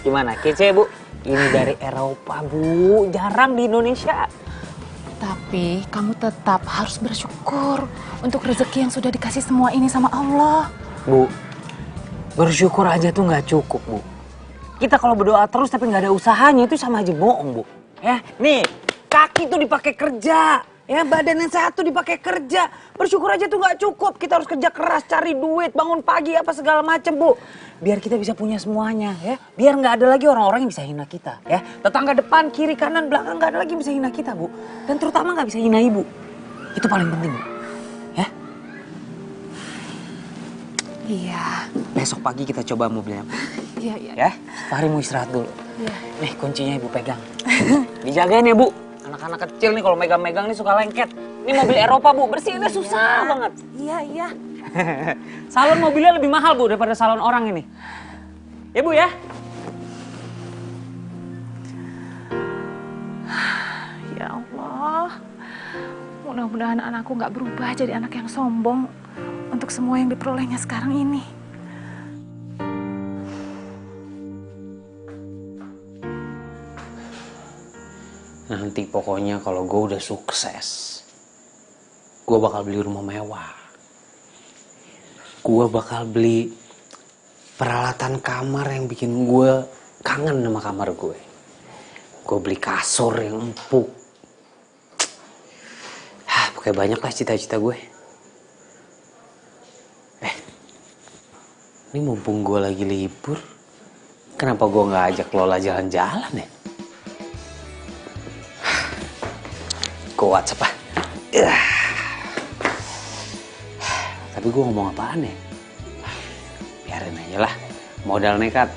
Gimana, kece, Bu? Ini dari Eropa, Bu. Jarang di Indonesia. Tapi kamu tetap harus bersyukur untuk rezeki yang sudah dikasih semua ini sama Allah. Bu, bersyukur aja tuh nggak cukup, Bu. Kita kalau berdoa terus tapi nggak ada usahanya itu sama aja bohong, Bu. Ya, nih, kaki tuh dipakai kerja. Ya, badan yang sehat tuh dipakai kerja. Bersyukur aja tuh nggak cukup. Kita harus kerja keras, cari duit, bangun pagi apa segala macem, Bu. Biar kita bisa punya semuanya, ya. Biar nggak ada lagi orang-orang yang bisa hina kita, ya. Tetangga depan, kiri, kanan, belakang nggak ada lagi yang bisa hina kita, Bu. Dan terutama nggak bisa hina ibu. Itu paling penting, Bu. Ya. Iya. Besok pagi kita coba mobilnya. Iya. Ya, Fahri mau istirahat dulu. Iya. Nih kuncinya ibu pegang. Dijagain ya, Bu. Anak-anak kecil nih kalau megang-megang nih suka lengket. Ini mobil Eropa, Bu. Bersihinnya susah banget. Iya. Salon mobilnya lebih mahal, Bu, daripada salon orang ini. Ya Bu ya. Ya Allah, mudah-mudahan anakku nggak berubah jadi anak yang sombong untuk semua yang diperolehnya sekarang ini. Nanti pokoknya kalau gue udah sukses, gue bakal beli rumah mewah. Gue bakal beli peralatan kamar yang bikin gue kangen sama kamar gue. Gue beli kasur yang empuk. Pokoknya banyak lah cita-cita gue. Ini mumpung gue lagi libur, kenapa gue nggak ajak Lola jalan-jalan ya? Gue WhatsApp ah. Tapi gue ngomong apaan ya? Biarin aja lah, modal nekat.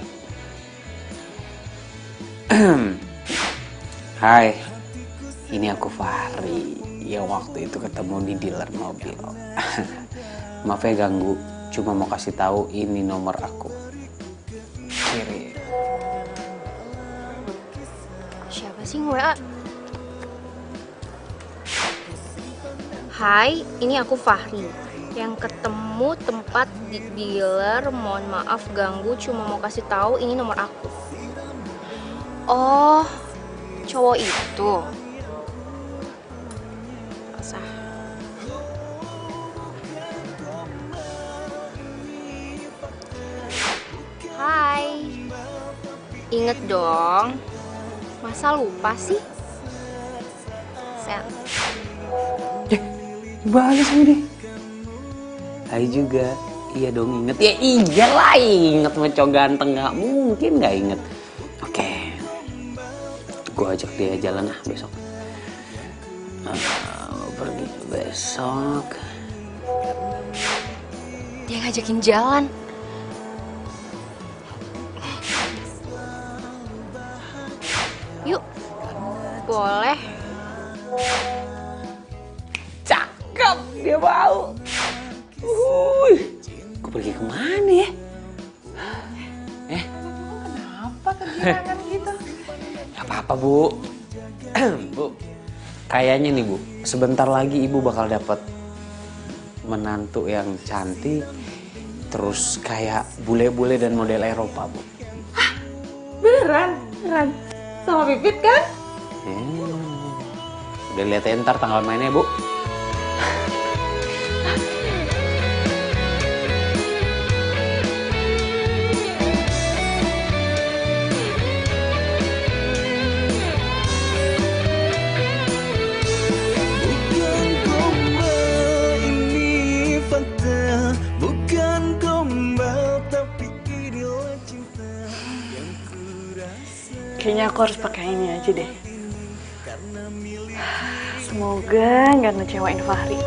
Hai, ini aku Fahri yang waktu itu ketemu di dealer mobil. Maaf ya ganggu, cuma mau kasih tahu ini nomor aku. Kirim. Siapa sih nge-WA? Hai, ini aku Fahri yang ketemu tempat di dealer. Mohon maaf ganggu, cuma mau kasih tahu ini nomor aku. Oh, cowok itu. Sah. Hai. Ingat dong. Masa lupa sih? Set. Balas ini. Hai juga. Iya dong inget. Ya iyalah inget sama cowok ganteng, nggak mungkin nggak inget. Oke. Gue ajak dia jalan besok. Pergi besok. Dia ngajakin jalan. Yuk. Boleh. Cakep, dia mau. Gue pergi kemana ya? Kenapa kegirangan gitu? Gak apa-apa Bu. Bu, kayaknya nih Bu, sebentar lagi Ibu bakal dapat menantu yang cantik, terus kayak bule-bule dan model Eropa Bu. Beneran? Beneran? Sama Pipit kan? Udah lihat ya ntar tanggal mainnya Bu. Kayaknya aku harus pakai ini aja deh. Semoga nggak ngecewain Fahri.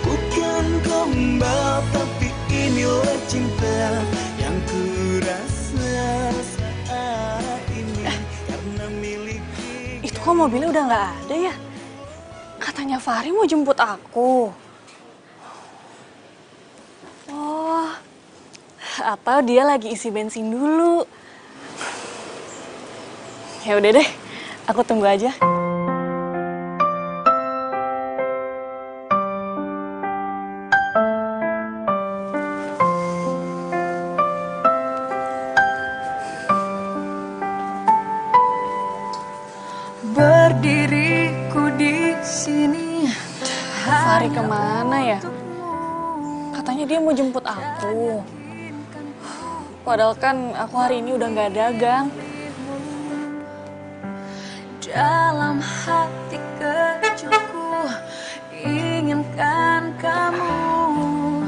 Bukan gombal tapi inilah cinta yang kurasa saat ini karena miliki. Itu kok mobilnya udah nggak ada ya? Katanya Fahri mau jemput aku. Oh, atau dia lagi isi bensin dulu. Ya udah deh, aku tunggu aja. Berdiriku di sini. Fahri kemana ya? Katanya dia mau jemput aku. Padahal kan aku hari ini udah nggak dagang. Dalam hati kecilku inginkan kamu,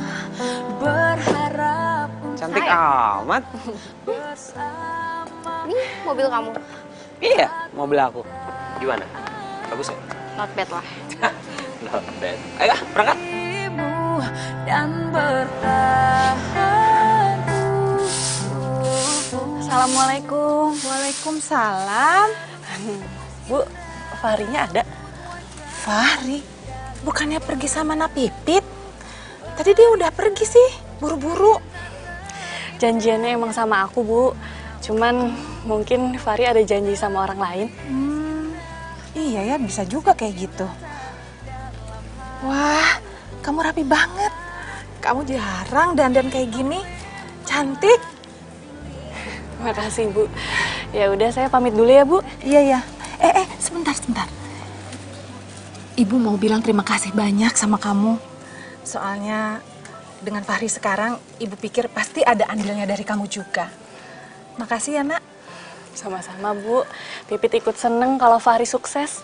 berharap Cantik amat. Ini mobil kamu. Iya, mobil aku. Gimana? Bagus ya? Not bad lah. Not bad. Ayo berangkat. Dan bertahan. Assalamualaikum. Waalaikumsalam. Bu, Fahrinya ada? Fahri? Bukannya pergi sama Napipit? Tadi dia udah pergi sih, buru-buru. Janjiannya emang sama aku, Bu. Cuman mungkin Fahri ada janji sama orang lain. Iya ya, bisa juga kayak gitu. Wah, kamu rapi banget. Kamu jarang dandan kayak gini. Cantik. Makasih, Bu. Ya udah, saya pamit dulu ya, Bu. Iya ya. Sebentar. Ibu mau bilang terima kasih banyak sama kamu. Soalnya dengan Fahri sekarang, Ibu pikir pasti ada andilnya dari kamu juga. Makasih ya, Nak. Sama-sama, Bu. Pipit ikut seneng kalau Fahri sukses.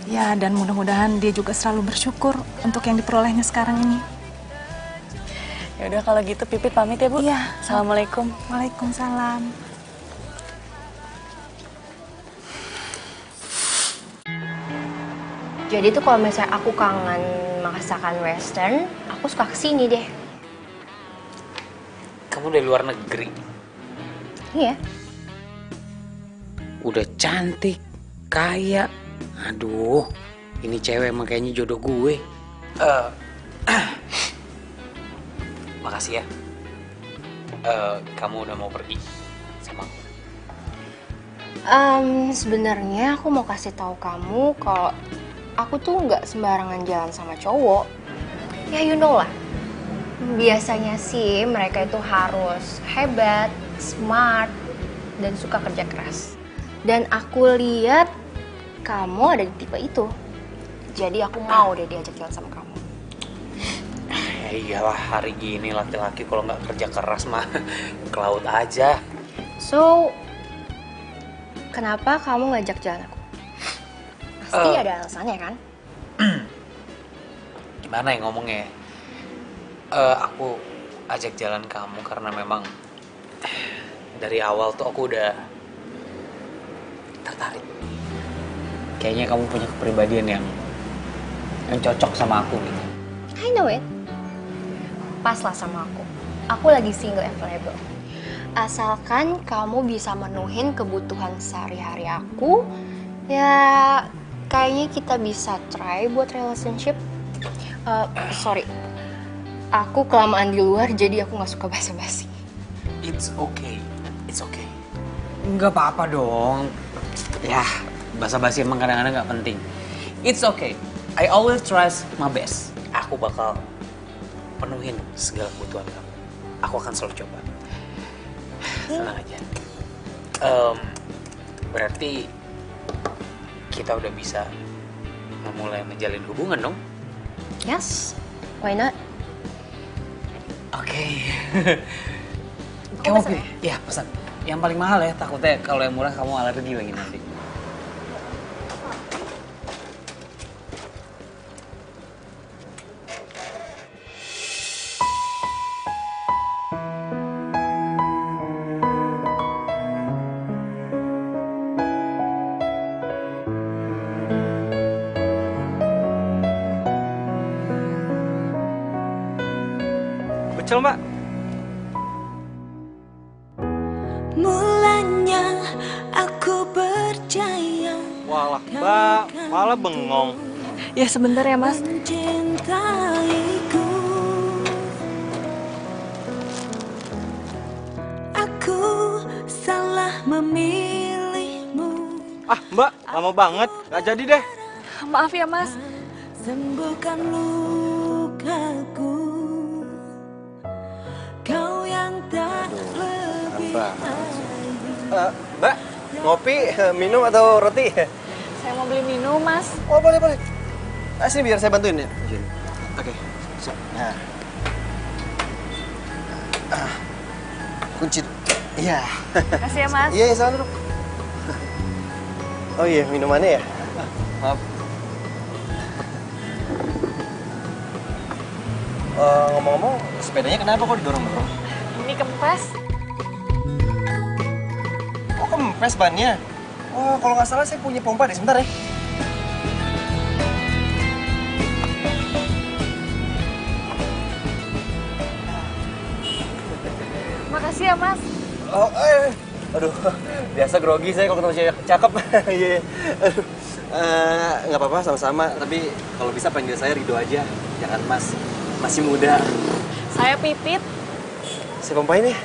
Ya, dan mudah-mudahan dia juga selalu bersyukur untuk yang diperolehnya sekarang ini. Ya udah kalau gitu Pipit pamit ya, Bu. Iya. Assalamualaikum. Waalaikumsalam. Jadi tuh kalau misalnya aku kangen masakan western, aku suka kesini deh. Kamu dari luar negeri. Iya. Udah cantik, kaya. Aduh, ini cewek emang kayaknya jodoh gue. Makasih ya. Kamu udah mau pergi sama aku. Sebenarnya aku mau kasih tahu kamu kalau aku tuh nggak sembarangan jalan sama cowok. Ya you know lah. Biasanya sih mereka itu harus hebat, smart, dan suka kerja keras. Dan aku lihat kamu ada di tipe itu. Jadi aku mau deh diajak jalan sama kamu. Ya iyalah, hari gini laki-laki kalau nggak kerja keras mah ke laut aja. So, kenapa kamu ngajak jalan aku? Pasti ada alasannya kan? Gimana ya ngomongnya? Aku ajak jalan kamu karena memang dari awal tuh aku udah tertarik. Kayaknya kamu punya kepribadian yang cocok sama aku gitu. I know it. Pas lah sama aku. Aku lagi single available. Asalkan kamu bisa menuhin kebutuhan sehari-hari aku, ya kayaknya kita bisa try buat relationship. Sorry, aku kelamaan di luar jadi aku nggak suka basa-basi. It's okay. Nggak apa-apa dong. Ya, basa-basi emang kadang-kadang nggak penting. It's okay. I always trust my best. Aku bakal penuhin segala kebutuhan kamu. Aku akan selalu coba. Tenang aja. Berarti kita udah bisa memulai menjalin hubungan dong? Yes, why not? Oke. Kamu pilih? Ya, pesan. Yang paling mahal ya, takutnya kalau yang murah kamu alergi lagi nanti. Betul, Mbak. Mulanya aku percaya. Walah, Mbak, malah bengong. Ya sebentar ya, Mas. Mencintaiku. Aku salah memilihmu. Ah, Mbak, lama banget. Gak jadi deh. Maaf ya, Mas. Sembuhkan lukaku. Kau yang tak lebih. Mbak, ngopi, minum atau roti? Saya mau beli minum, Mas. Oh, boleh. Sini biar saya bantuin ya. Oke. Nah. Kunci. Iya. Makasih ya, Mas. Iya, salam dulu. Oh iya, minumannya ya? Maaf. Ngomong-ngomong, sepedanya kenapa kok didorong-dorong? Ini kempes. Oh, kempes bannya? Oh, kalau nggak salah saya punya pompa deh. Sebentar ya. Makasih ya, Mas. Oh, aduh, biasa grogi saya kalau ketemu cewek cakep. Iya. Aduh. Nggak apa-apa, sama-sama. Tapi kalau bisa panggil saya Rido aja, jangan Mas. Masih muda. Saya Pipit. Saya Pempai nih.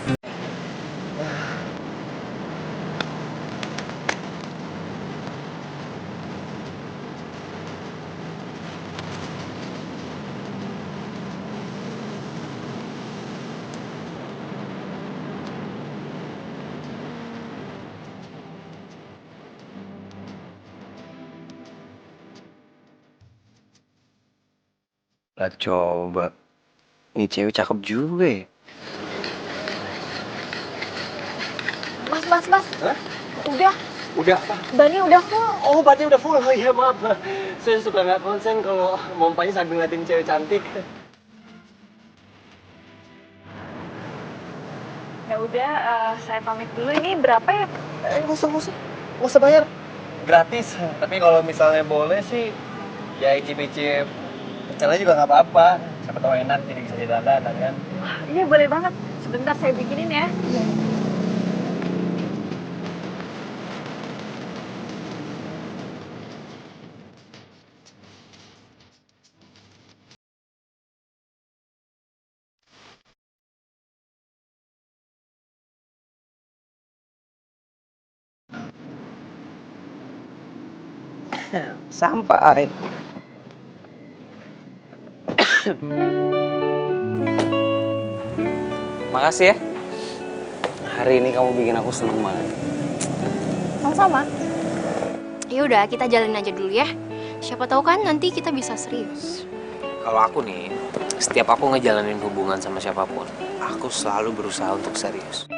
Lah coba. Ini cewek cakep juga ya. Mas. Hah? Udah. Udah apa? Bannya udah full. Oh, bannya udah full. Oh iya, maaf. Saya suka nggak konsen kalau mompanya sambil ngeliatin cewek cantik. Ya udah, saya pamit dulu. Ini berapa ya? Nggak usah bayar. Gratis. Tapi kalau misalnya boleh sih, ya icip-icip. Pecelnya juga nggak apa-apa. Siapa tahu enak, jadi bisa didandan kan. Iya, boleh banget. Sebentar saya bikinin ya. Sampai. Makasih ya. Hari ini kamu bikin aku seneng banget. Sama-sama. Ya udah, kita jalanin aja dulu ya. Siapa tahu kan nanti kita bisa serius. Kalau aku nih, setiap aku ngejalanin hubungan sama siapapun, aku selalu berusaha untuk serius.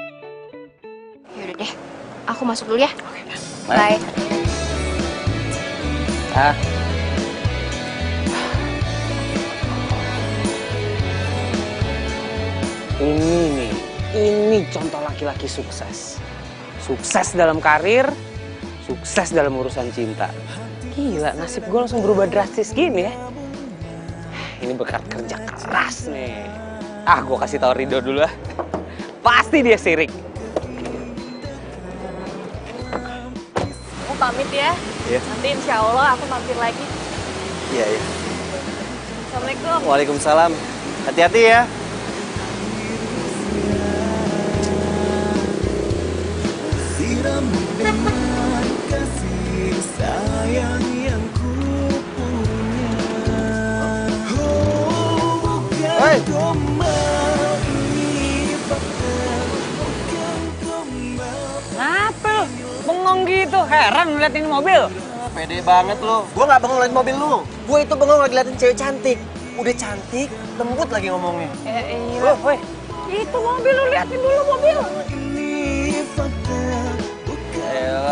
Ya udah deh, aku masuk dulu ya. Oke. Bye. Ah. Ini contoh laki-laki sukses. Sukses dalam karir, sukses dalam urusan cinta. Gila, nasib gue langsung berubah drastis gini ya. Ini berkat kerja keras nih. Gue kasih tau Rido dulu ah. Pasti dia sirik. Aku pamit ya. Iya. Nanti insya Allah aku mampir lagi. Iya. Assalamualaikum. Waalaikumsalam. Hati-hati ya. Dengan kasih sayang yang ku punya. Oh, bukan gombal ini bukan gombal. Kenapa lu? Bengong gitu, heran ngeliatin mobil. Pede banget lo. Gua nggak bengong liat mobil lu. Gua itu bengong lagi liatin cewek cantik. Udah cantik, lembut lagi ngomongnya. Iya, woi. Itu mobil lu liatin dulu mobil.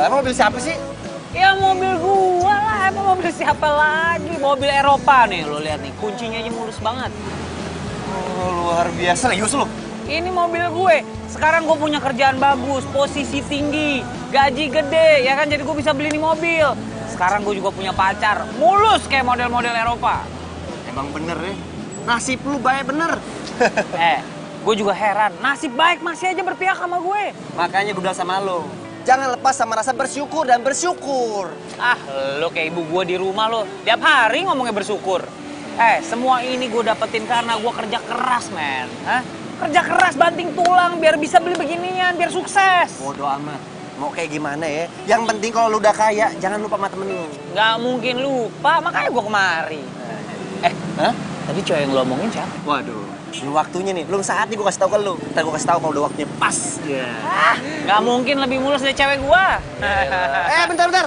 Emang mobil siapa sih? Ya mobil gua lah, emang mobil siapa lagi? Mobil Eropa nih, lo lihat nih, kuncinya aja mulus banget. Oh, luar biasa, serius lu? Ini mobil gue, sekarang gue punya kerjaan bagus, posisi tinggi, gaji gede, ya kan? Jadi gue bisa beli nih mobil. Sekarang gue juga punya pacar, mulus kayak model-model Eropa. Emang bener ya, nasib lu baik bener. Gue juga heran, nasib baik masih aja berpihak sama gue. Makanya gue bilang sama lo, jangan lepas sama rasa bersyukur dan bersyukur. Lo kayak ibu gue di rumah lo, tiap hari ngomongnya bersyukur. Semua ini gue dapetin karena gue kerja keras, men. Kerja keras banting tulang biar bisa beli beginian, biar sukses. Bodo amat, mau kayak gimana ya? Yang penting kalau lu udah kaya, jangan lupa sama temen lu. Nggak mungkin lupa, makanya gue kemari. Tadi cewek yang lo omongin siapa? Waduh, belum waktunya nih, belum saatnya gue kasih tau ke lu. Ntar gue kasih tau kalau udah waktunya pas. Nggak mungkin lebih mulus dari cewek gue. Bentar.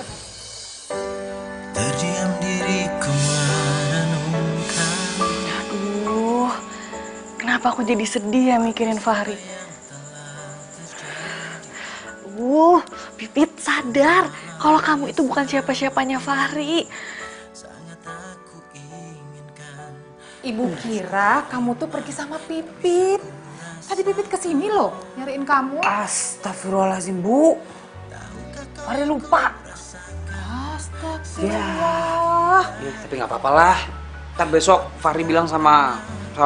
Terdiam diriku merenungkan. Aduh, kenapa aku jadi sedih ya mikirin Fahri? Pipit sadar kalau kamu itu bukan siapa-siapanya Fahri. Ibu kira kamu tuh pergi sama Pipit. Tadi Pipit kesini loh, nyariin kamu. Astagfirullahaladzim, Bu. Fahri lupa. Astagfirullah. Ya, tapi nggak apa-apa lah. Ntar besok Fahri bilang sama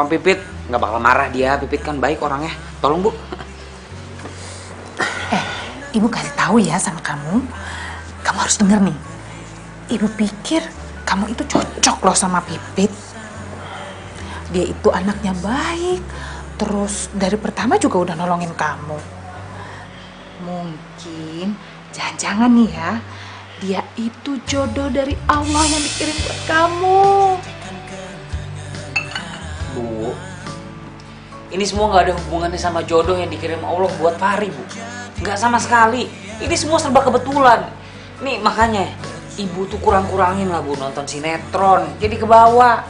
Pipit, nggak bakal marah dia. Pipit kan baik orangnya. Tolong, Bu. Ibu kasih tahu ya sama kamu. Kamu harus denger nih. Ibu pikir kamu itu cocok loh sama Pipit. Dia itu anaknya baik. Terus dari pertama juga udah nolongin kamu. Mungkin, jangan-jangan nih ya, dia itu jodoh dari Allah yang dikirim buat kamu. Bu, ini semua nggak ada hubungannya sama jodoh yang dikirim Allah buat Fahri, Bu. Nggak sama sekali. Ini semua serba kebetulan. Nih makanya, ibu tuh kurang-kurangin lah, Bu, nonton sinetron. Jadi ke bawah.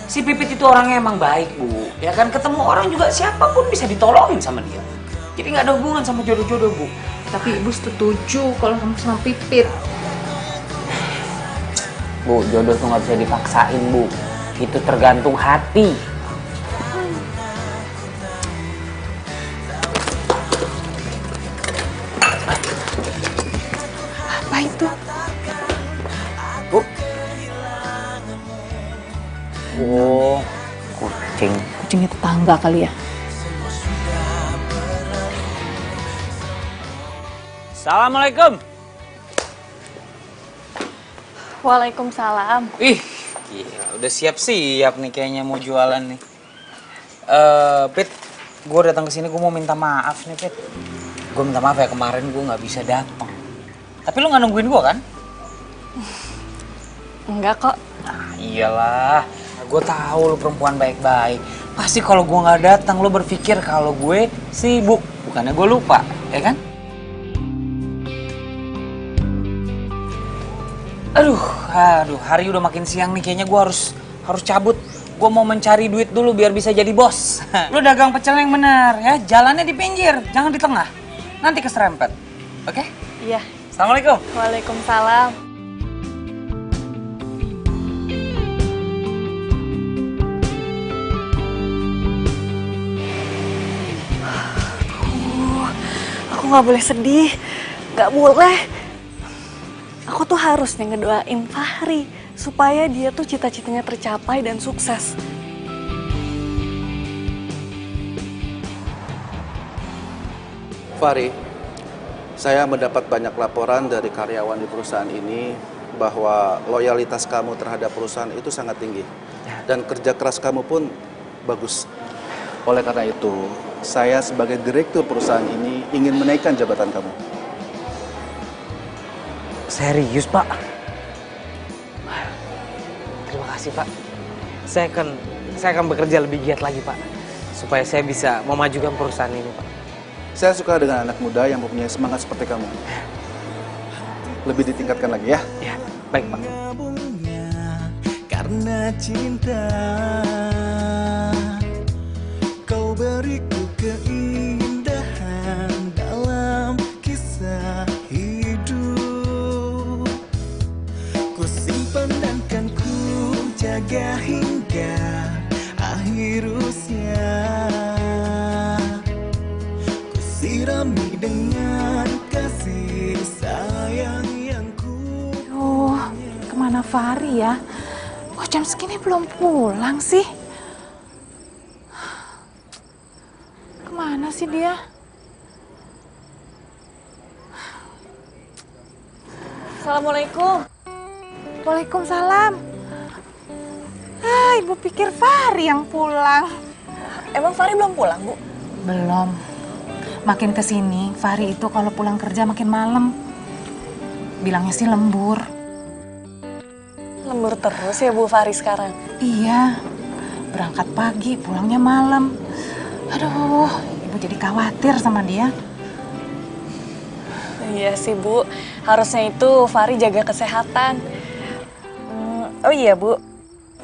Si Pipit itu orangnya emang baik, Bu. Ya kan, ketemu orang juga siapapun bisa ditolongin sama dia. Jadi nggak ada hubungan sama jodoh-jodoh, Bu. Tapi ibu setuju kalau kamu sama Pipit. Bu, jodoh tuh nggak bisa dipaksain, Bu. Itu tergantung hati. Apa itu? Bu. Oh, kucing. Kucingnya tetangga kali ya? Assalamualaikum. Waalaikumsalam. Ih, gila, udah siap-siap nih kayaknya mau jualan nih. Pit, gue datang ke sini gue mau minta maaf nih, Pit. Gue minta maaf ya kemarin gue nggak bisa datang. Tapi lu nggak nungguin gue kan? Enggak kok. Nah, iyalah, gue tahu lu perempuan baik-baik. Pasti kalau gue nggak datang lu berpikir kalau gue sibuk, bukannya gue lupa, ya kan? Aduh, hari udah makin siang nih, kayaknya gue harus cabut. Gue mau mencari duit dulu biar bisa jadi bos. Lu dagang pecel yang benar ya, jalannya di pinggir, jangan di tengah. Nanti keserempet, oke? Iya. Assalamualaikum. Waalaikumsalam. Aku nggak boleh sedih, nggak boleh. Aku tuh harus nih ngedoain Fahri supaya dia tuh cita-citanya tercapai dan sukses. Fahri, saya mendapat banyak laporan dari karyawan di perusahaan ini bahwa loyalitas kamu terhadap perusahaan itu sangat tinggi. Dan kerja keras kamu pun bagus. Oleh karena itu, saya sebagai direktur perusahaan ini ingin menaikkan jabatan kamu. Serius, Pak? Terima kasih, Pak. Saya akan bekerja lebih giat lagi, Pak. Supaya saya bisa memajukan perusahaan ini, Pak. Saya suka dengan anak muda yang mempunyai semangat seperti kamu. Lebih ditingkatkan lagi ya. Ya, baik, Pak. Karena cinta kau beriku keindahan dalam kisah hidup. Ku simpan dan kan ku jaga hingga akhir usia. Ku sirami dengan kasih sayang yang ku. Kemana Fahri ya? Kok jam segini belum pulang sih? Kemana sih dia? Assalamualaikum. Waalaikumsalam. Ibu pikir Fahri yang pulang. Emang Fahri belum pulang, Bu? Belum. Makin kesini, Fahri itu kalau pulang kerja makin malam. Bilangnya sih lembur. Lembur terus ya Bu Fahri sekarang? Iya. Berangkat pagi, pulangnya malam. Aduh, ibu jadi khawatir sama dia. Iya sih Bu, harusnya itu Fahri jaga kesehatan. Oh iya Bu,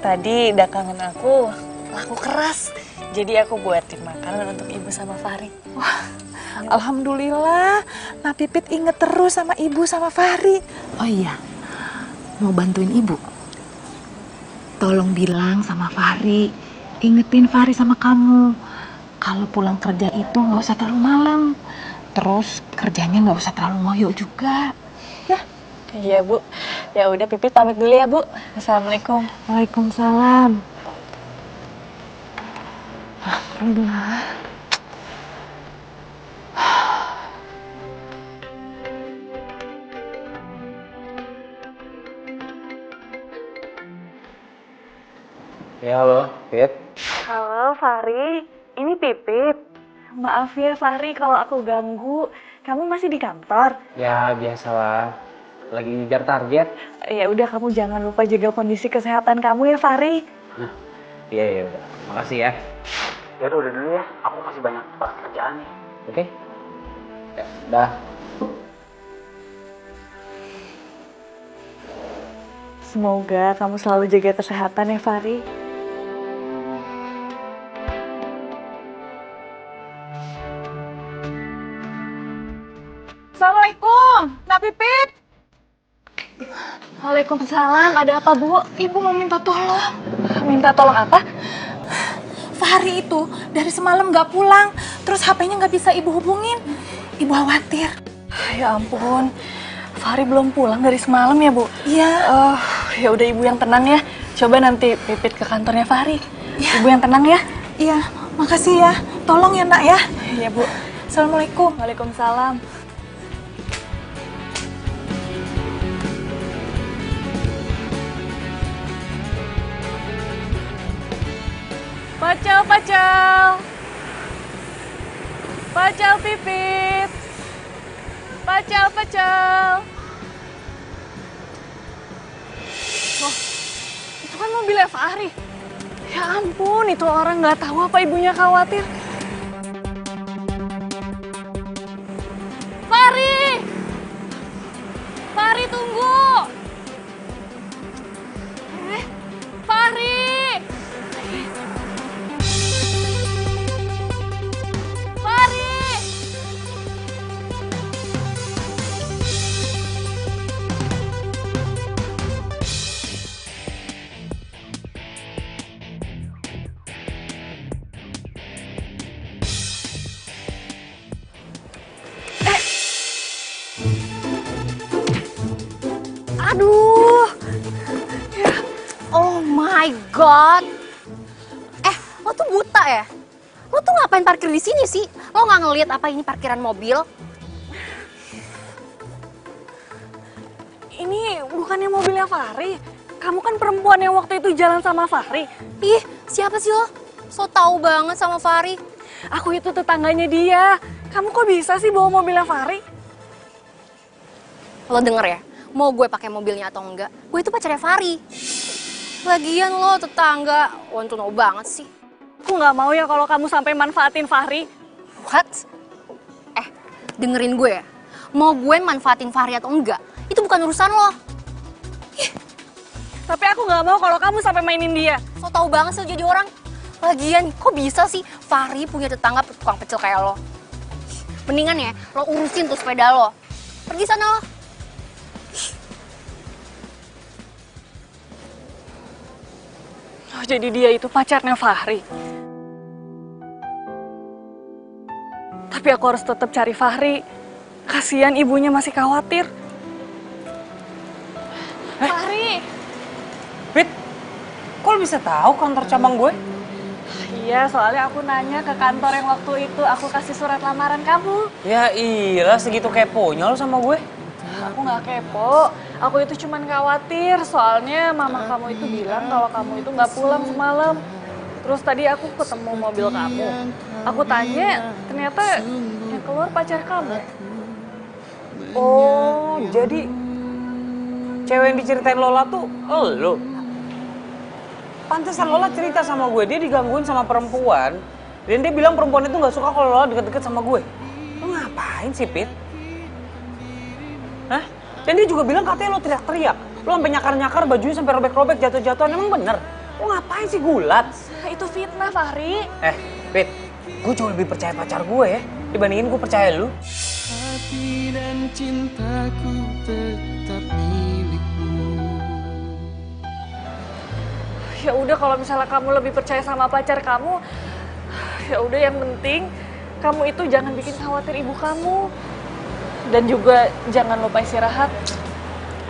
tadi dagangan aku laku keras. Jadi aku buatin makanan untuk ibu sama Fahri. Wah, alhamdulillah. Nah Pipit inget terus sama ibu sama Fahri. Oh iya, mau bantuin ibu. Tolong bilang sama Fahri, ingetin Fahri sama kamu. Kalau pulang kerja itu nggak usah terlalu malam. Terus kerjanya nggak usah terlalu ngoyo juga. Ya? Iya Bu. Ya udah Pipit pamit dulu ya Bu. Assalamualaikum. Waalaikumsalam. Alhamdulillah. Ya halo, Pip. Halo Fahri, ini Pipit. Maaf ya Fahri kalau aku ganggu. Kamu masih di kantor? Ya biasalah, lagi ngejar target. Ya udah, kamu jangan lupa jaga kondisi kesehatan kamu ya Fahri. Iya udah, makasih ya. Ya udah dulu ya, aku masih banyak kerjaan nih. Oke? Ya, dah. Semoga kamu selalu jaga kesehatan ya Fahri. Assalamualaikum, Nak Pipit. Waalaikumsalam, ada apa Bu? Ibu mau minta tolong. Minta tolong apa? Fahri itu dari semalam nggak pulang, terus HP-nya nggak bisa ibu hubungin. Ibu khawatir. Ya ampun, Fahri belum pulang dari semalam ya Bu? Iya. Ya udah Ibu yang tenang ya. Coba nanti Pipit ke kantornya Fahri. Ya. Ibu yang tenang ya. Iya, makasih ya. Tolong ya Nak ya. Iya Bu. Assalamualaikum. Waalaikumsalam. Pacal, Pacal. Pacal Pipit. Pacal, Pacal. Wah, itu kan mobilnya Fahri. Ya ampun, itu orang nggak tahu apa ibunya khawatir. Fahri! Fahri tunggu! Fahri! Fahri! Aduh. Oh my god. Lo tuh buta ya? Lo tuh ngapain parkir di sini sih? Lo nggak ngelihat apa ini parkiran mobil? Ini bukannya mobilnya Fahri. Kamu kan perempuan yang waktu itu jalan sama Fahri. Ih, siapa sih lo? So tau banget sama Fahri. Aku itu tetangganya dia. Kamu kok bisa sih bawa mobilnya Fahri? Lo denger ya? Mau gue pakai mobilnya atau enggak? Gue itu pacarnya Fahri. Lagian lo tetangga, wantono banget sih. Aku nggak mau ya kalau kamu sampai manfaatin Fahri. What? Dengerin gue ya. Mau gue manfaatin Fahri atau enggak, itu bukan urusan lo. Tapi aku nggak mau kalau kamu sampai mainin dia. So tau banget sih lo jadi orang. Lagian, kok bisa sih Fahri punya tetangga tukang pecel kayak lo? Mendingan ya, lo urusin tuh sepeda lo. Pergi sana lo. Oh, jadi dia itu pacarnya Fahri. Tapi aku harus tetap cari Fahri. Kasihan ibunya masih khawatir. Fahri! Pit, kok lo bisa tahu kantor cabang gue? Iya, soalnya aku nanya ke kantor yang waktu itu aku kasih surat lamaran kamu. Ya iyalah, segitu keponya lo sama gue. Aku nggak kepo. Aku itu cuman khawatir, soalnya mama kamu itu bilang kalau kamu itu nggak pulang semalam. Terus tadi aku ketemu mobil kamu. Aku tanya, ternyata yang keluar pacar kamu. Oh, jadi cewek yang diceritain Lola tuh lo? Pantesan Lola cerita sama gue, dia digangguin sama perempuan. Dan dia bilang perempuan itu nggak suka kalau Lola deket-deket sama gue. Lo ngapain sih, Pit? Hah? Dan dia juga bilang katanya lo teriak-teriak. Lo sampai nyakar-nyakar, bajunya sampai robek-robek, jatuh-jatuhan. Emang bener? Lo ngapain sih gulat? Itu fitnah, Fahri. Pit, gue jauh lebih percaya pacar gue ya, dibandingin gue percaya lu. Hati dan cintaku tetap milikmu. Ya udah, kalau misalnya kamu lebih percaya sama pacar kamu, ya udah, yang penting kamu itu jangan bikin khawatir ibu kamu. Dan juga jangan lupa istirahat.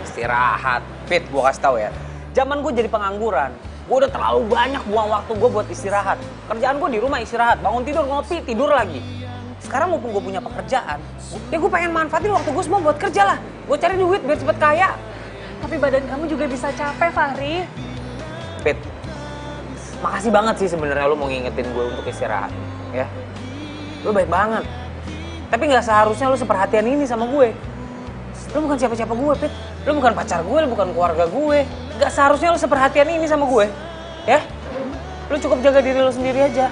Istirahat? Pit, gue kasih tau ya, zaman gue jadi pengangguran, gue udah terlalu banyak buang waktu gue buat istirahat. Kerjaan gue di rumah istirahat, bangun tidur ngopi, tidur lagi. Sekarang mumpung gue punya pekerjaan, ya gue pengen manfaatin waktu gue semua buat kerja lah. Gue cari duit biar cepet kaya. Tapi badan kamu juga bisa capek, Fahri. Pit, makasih banget sih sebenarnya lu mau ngingetin gue untuk istirahat, ya. Lu baik banget. Tapi nggak seharusnya lu seperhatian ini sama gue. Lu bukan siapa-siapa gue, Pit. Lu bukan pacar gue, lu bukan keluarga gue. Nggak seharusnya lu seperhatian ini sama gue, ya. Lu cukup jaga diri lu sendiri aja.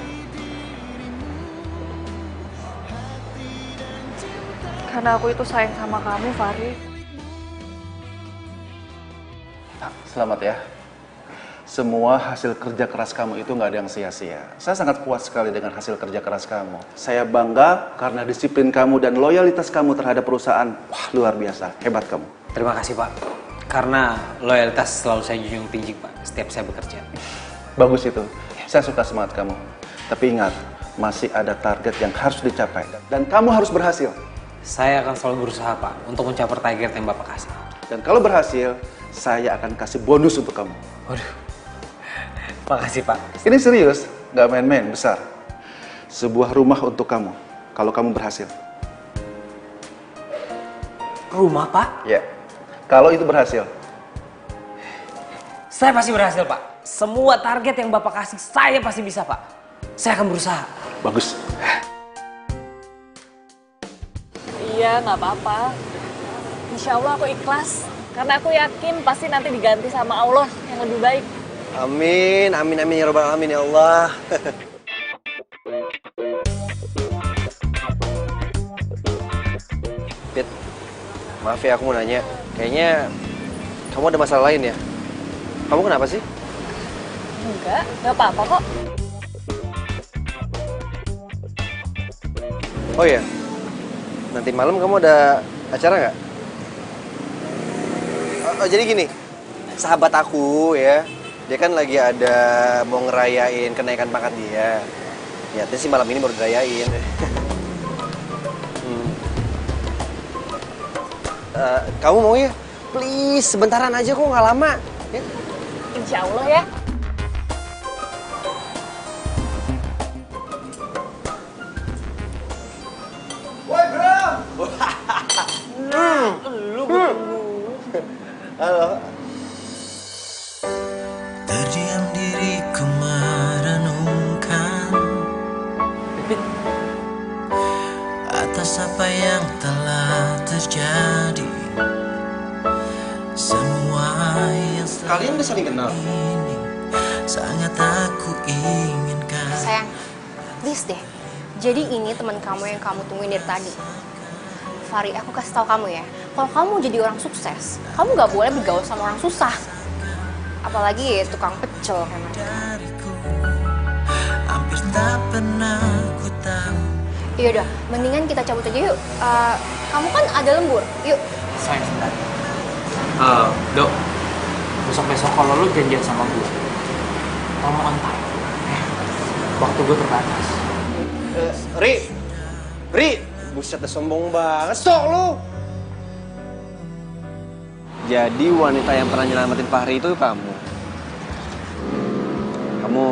Karena aku itu sayang sama kamu, Fahri. Selamat ya. Semua hasil kerja keras kamu itu nggak ada yang sia-sia. Saya sangat puas sekali dengan hasil kerja keras kamu. Saya bangga karena disiplin kamu dan loyalitas kamu terhadap perusahaan. Wah, luar biasa. Hebat kamu. Terima kasih, Pak. Karena loyalitas selalu saya junjung tinggi, Pak, setiap saya bekerja. Bagus itu. Saya suka semangat kamu. Tapi ingat, masih ada target yang harus dicapai. Dan kamu harus berhasil. Saya akan selalu berusaha, Pak, untuk mencapai target yang Bapak kasih. Dan kalau berhasil, saya akan kasih bonus untuk kamu. Waduh. Makasih, Pak. Ini serius, nggak main-main, besar. Sebuah rumah untuk kamu, kalau kamu berhasil. Rumah, Pak? Ya, kalau itu berhasil. Saya pasti berhasil, Pak. Semua target yang Bapak kasih, saya pasti bisa, Pak. Saya akan berusaha. Bagus. Iya, nggak apa-apa. Insya Allah aku ikhlas. Karena aku yakin pasti nanti diganti sama Allah yang lebih baik. Amin, amin, amin ya Rabbal Alamin ya Allah. Pit, maaf ya aku mau nanya. Kayaknya kamu ada masalah lain ya? Kamu kenapa sih? Enggak, nggak apa-apa kok. Oh iya, nanti malam kamu ada acara nggak? Oh, jadi gini, sahabat aku ya, dia kan lagi ada mau ngerayain kenaikan pangkat dia. Niatnya sih malam ini baru dirayain. Kamu mau ya? Please, sebentaran aja kok, nggak lama. Ya? Insya Allah ya. Woi Bram! Lu Halo. Terdiam diriku merenungkan atas apa yang telah terjadi. Semua yang Kalian udah saling kenal? ini sangat aku inginkan. Sayang, please deh. Jadi ini teman kamu yang kamu tungguin dari tadi. Fahri, aku kasih tahu kamu ya, kalau kamu mau jadi orang sukses, kamu nggak boleh bergaul sama orang susah. Apalagi tukang pecel kayak mereka. Hampir tak pernah ku tahu. Yaudah, mendingan kita cabut aja yuk. Kamu kan ada lembur, yuk. Sayang, sebentar. Dok, besok-besok kalau lu janjian sama gue, tolong on time. Waktu gue terbatas. Ri, buset dah sombong banget, sok lu. Jadi wanita yang pernah nyelamatin Fahri itu kamu. Kamu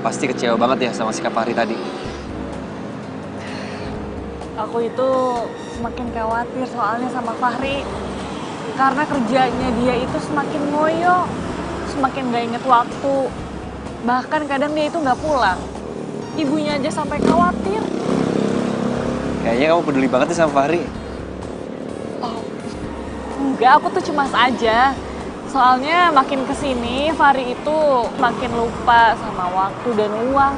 pasti kecewa banget ya sama sikap Fahri tadi. Aku itu semakin khawatir soalnya sama Fahri. Karena kerjanya dia itu semakin ngoyo, semakin gak inget waktu. Bahkan kadang dia itu gak pulang. Ibunya aja sampai khawatir. Kayaknya kamu peduli banget nih sama Fahri. Oh, enggak, aku tuh cemas aja. Soalnya makin kesini, Fahri itu makin lupa sama waktu dan uang.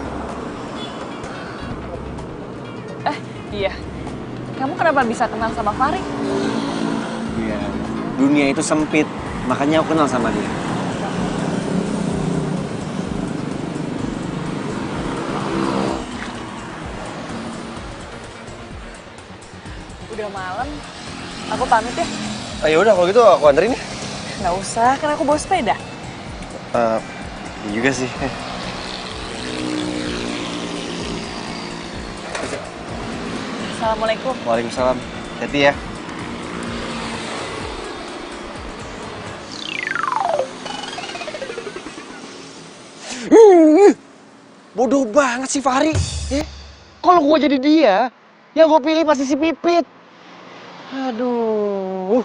Iya. Kamu kenapa bisa kenal sama Fahri? Iya, dunia itu sempit, makanya aku kenal sama dia. Udah malam, aku pamit ya. Ayo udah kalau gitu aku anterin ya. Nggak usah, kan aku bawa sepeda. Iya juga sih. Assalamualaikum. Waalaikumsalam. Hati ya. Bodoh banget sih Fahri. Kalau gue jadi dia, yang gue pilih pasti si Pipit. Aduh.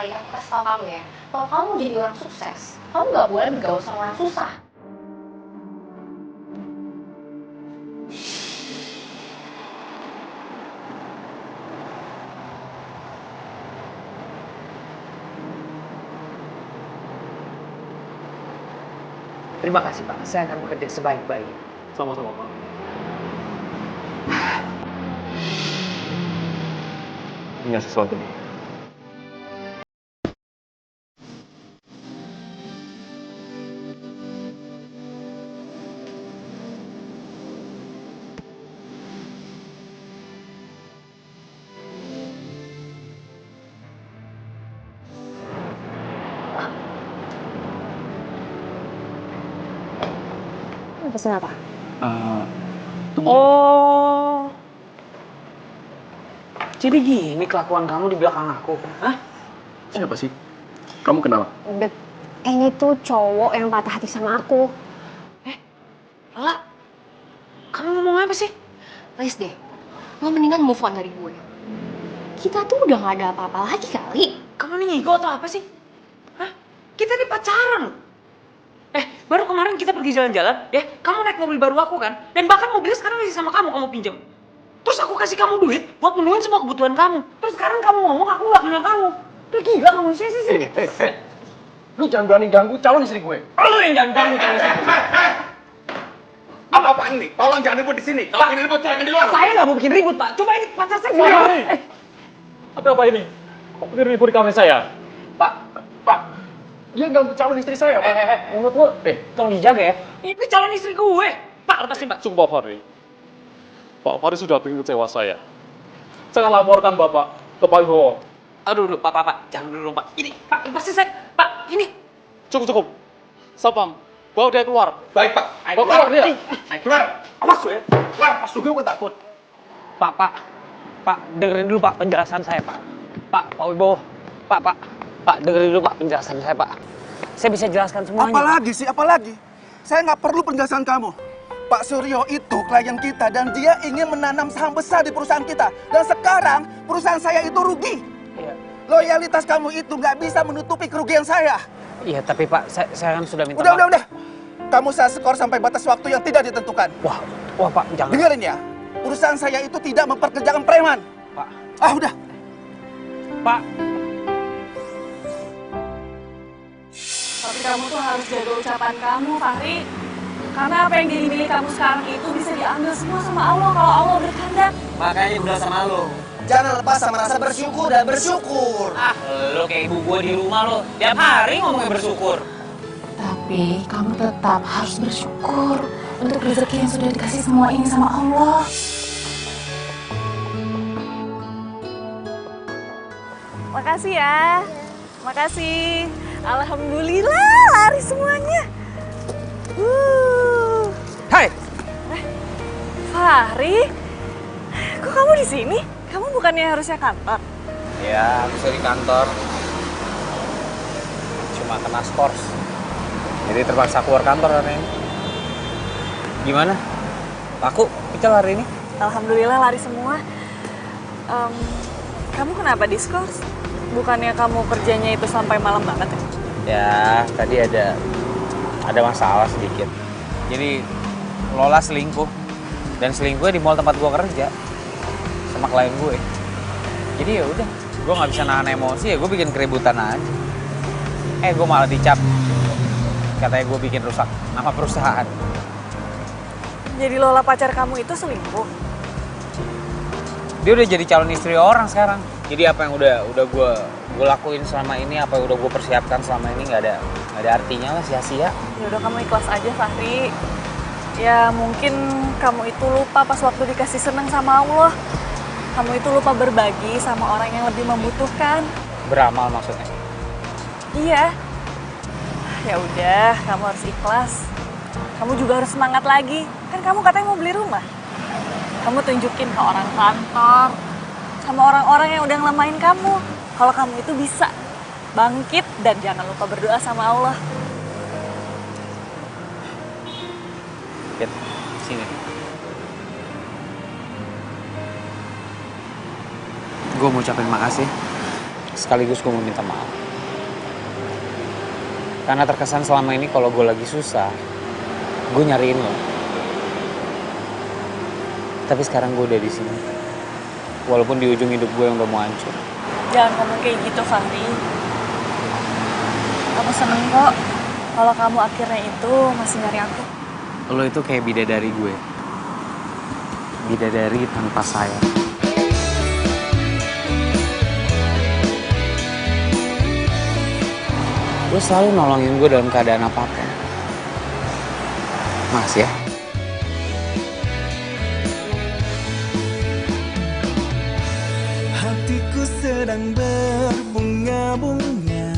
kali aku kasih tau kamu ya, kalau kamu jadi orang sukses, kamu nggak boleh bergaul sama orang susah. Terima kasih Pak, saya akan bekerja sebaik-baik. Sama-sama, Pak. Punya sesuatu nih. Pesen apa? Oh, jadi gini kelakuan kamu di belakang aku, hah? Siapa sih? Kamu kenal? Kayaknya itu cowok yang patah hati sama aku. Lala, kamu ngomong apa sih? Please deh, lo mendingan move on dari gue. Kita tuh udah gak ada apa-apa lagi kali. Kamu nih ngigo atau apa sih? Hah? Kita nih pacaran. Baru kemarin kita pergi jalan-jalan, ya? Kamu naik mobil baru aku kan? Dan bahkan mobilnya sekarang masih sama kamu pinjam. Terus aku kasih kamu duit buat menuhin semua kebutuhan kamu. Terus sekarang kamu ngomong aku gak kenal kamu. Udah gila kamu sih. Lu jangan berani ganggu calon istri gue. Lu yang jangan ganggu calon istri gue. Apa-apaan nih? Tolong jangan ribut di sini. Kalau ini ribut jangan di luar. Saya nggak mau bikin ribut, Pak. Coba ini pacar saya. Apa ini? Kok ribut di kafe saya? Pak. Dia ganggu calon istri saya, Pak. Menurut lu, tolong dijaga ya. Ini calon istri gue. Pak, lepasin, Pak. Cukup, Pak Fahri. Pak Fahri sudah bikin kecewa saya. Saya laporkan Bapak ke Pak Wibowo. Aduh, Pak. Jangan dulu, Pak. Ini, Pak, lepasin saya. Pak, ini. Cukup. Sapang, bawa dia keluar. Baik, Pak. Bawa keluar dia. Keluar. Awas gue. Keluar, pas juga gue takut. Pak, dengerin dulu, Pak, penjelasan saya, Pak. Pak Wibowo. Pak, dengerin dulu, Pak, penjelasan saya, Pak. Saya bisa jelaskan semuanya. Apalagi? Saya nggak perlu penjelasan kamu. Pak Suryo itu klien kita dan dia ingin menanam saham besar di perusahaan kita. Dan sekarang perusahaan saya itu rugi. Iya. Loyalitas kamu itu nggak bisa menutupi kerugian saya. Iya, tapi Pak, saya kan sudah minta Udah. Kamu saya skor sampai batas waktu yang tidak ditentukan. Wah, Pak, jangan. Dengerin ya, perusahaan saya itu tidak memperkerjakan preman. Pak. Udah. Pak. Tapi kamu tuh harus jaga ucapan kamu, Fahri. Karena apa yang jadi milik kamu sekarang itu bisa diambil semua sama Allah kalau Allah berkehendak. Makanya udah sama lo. Jangan lepas sama rasa bersyukur dan bersyukur. Lo kayak ibu gue di rumah lo. Tiap hari ngomongnya bersyukur. Tapi kamu tetap harus bersyukur untuk rezeki yang sudah dikasih semua ini sama Allah. Makasih ya. Makasih. Alhamdulillah lari semuanya. Hai. Fahri, kok kamu di sini? Kamu bukannya harusnya kantor? Ya, aku di kantor. Cuma kena skors. Jadi terpaksa keluar kantor hari ini. Gimana? Laku pecel hari ini? Alhamdulillah lari semua. Kamu kenapa diskors? Bukannya kamu kerjanya itu sampai malam banget ya? Ya, tadi ada masalah sedikit. Jadi Lola selingkuh. Dan selingkuhnya di mall tempat gua kerja sama klien gue. Jadi ya udah, gua nggak bisa nahan emosi ya, gue bikin keributan aja. Gue malah dicap. Katanya gue bikin rusak nama perusahaan. Jadi Lola pacar kamu itu selingkuh? Dia udah jadi calon istri orang sekarang. Jadi apa yang udah gue lakuin selama ini, apa yang udah gue persiapkan selama ini nggak ada artinya lah, sia-sia. Ya udah, kamu ikhlas aja, Fahri. Ya mungkin kamu itu lupa pas waktu dikasih seneng sama Allah. Kamu itu lupa berbagi sama orang yang lebih membutuhkan. Beramal maksudnya? Iya. Ya udah, kamu harus ikhlas. Kamu juga harus semangat lagi. Kan kamu katanya mau beli rumah. Kamu tunjukin ke orang kantor, sama orang-orang yang udah ngelamain kamu, kalau kamu itu bisa bangkit dan jangan lupa berdoa sama Allah. Kit, sini. Gue mau ucapin makasih sekaligus gue mau minta maaf. Karena terkesan selama ini kalau gue lagi susah, gue nyariin lo. Tapi sekarang gue udah di sini. Walaupun di ujung hidup gue yang udah mau hancur. Jangan ngomong kayak gitu, Fahri. Aku seneng kok kalau kamu akhirnya itu masih nyari aku. Lo itu kayak bidadari gue. Bidadari tanpa sayap. Lo selalu nolongin gue dalam keadaan apapun. Makasih ya. Hatiku sedang berbunga-bunga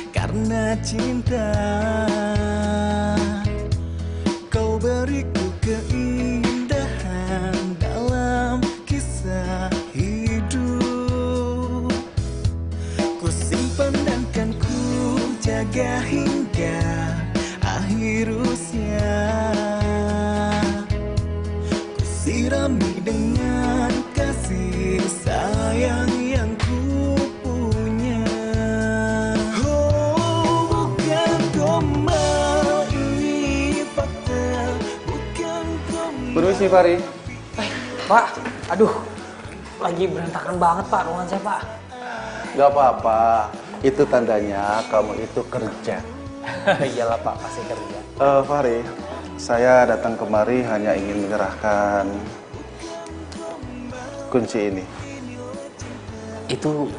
karena cinta. Kau beriku keindahan dalam kisah hidup. Ku simpan dan kan ku jaga hingga akhir usia. Ku sirami dengan kasih sayang yang ku punya. Oh, bukan gombal, ini fakta. Bukan gombal. Permisi, Fahri. Pak, aduh, lagi berantakan banget Pak ruangan saya Pak. Gak apa-apa, itu tandanya kamu itu kerja. Iyalah Pak, pasti kerja. Fahri, saya datang kemari hanya ingin menyerahkan kunci ini. Itu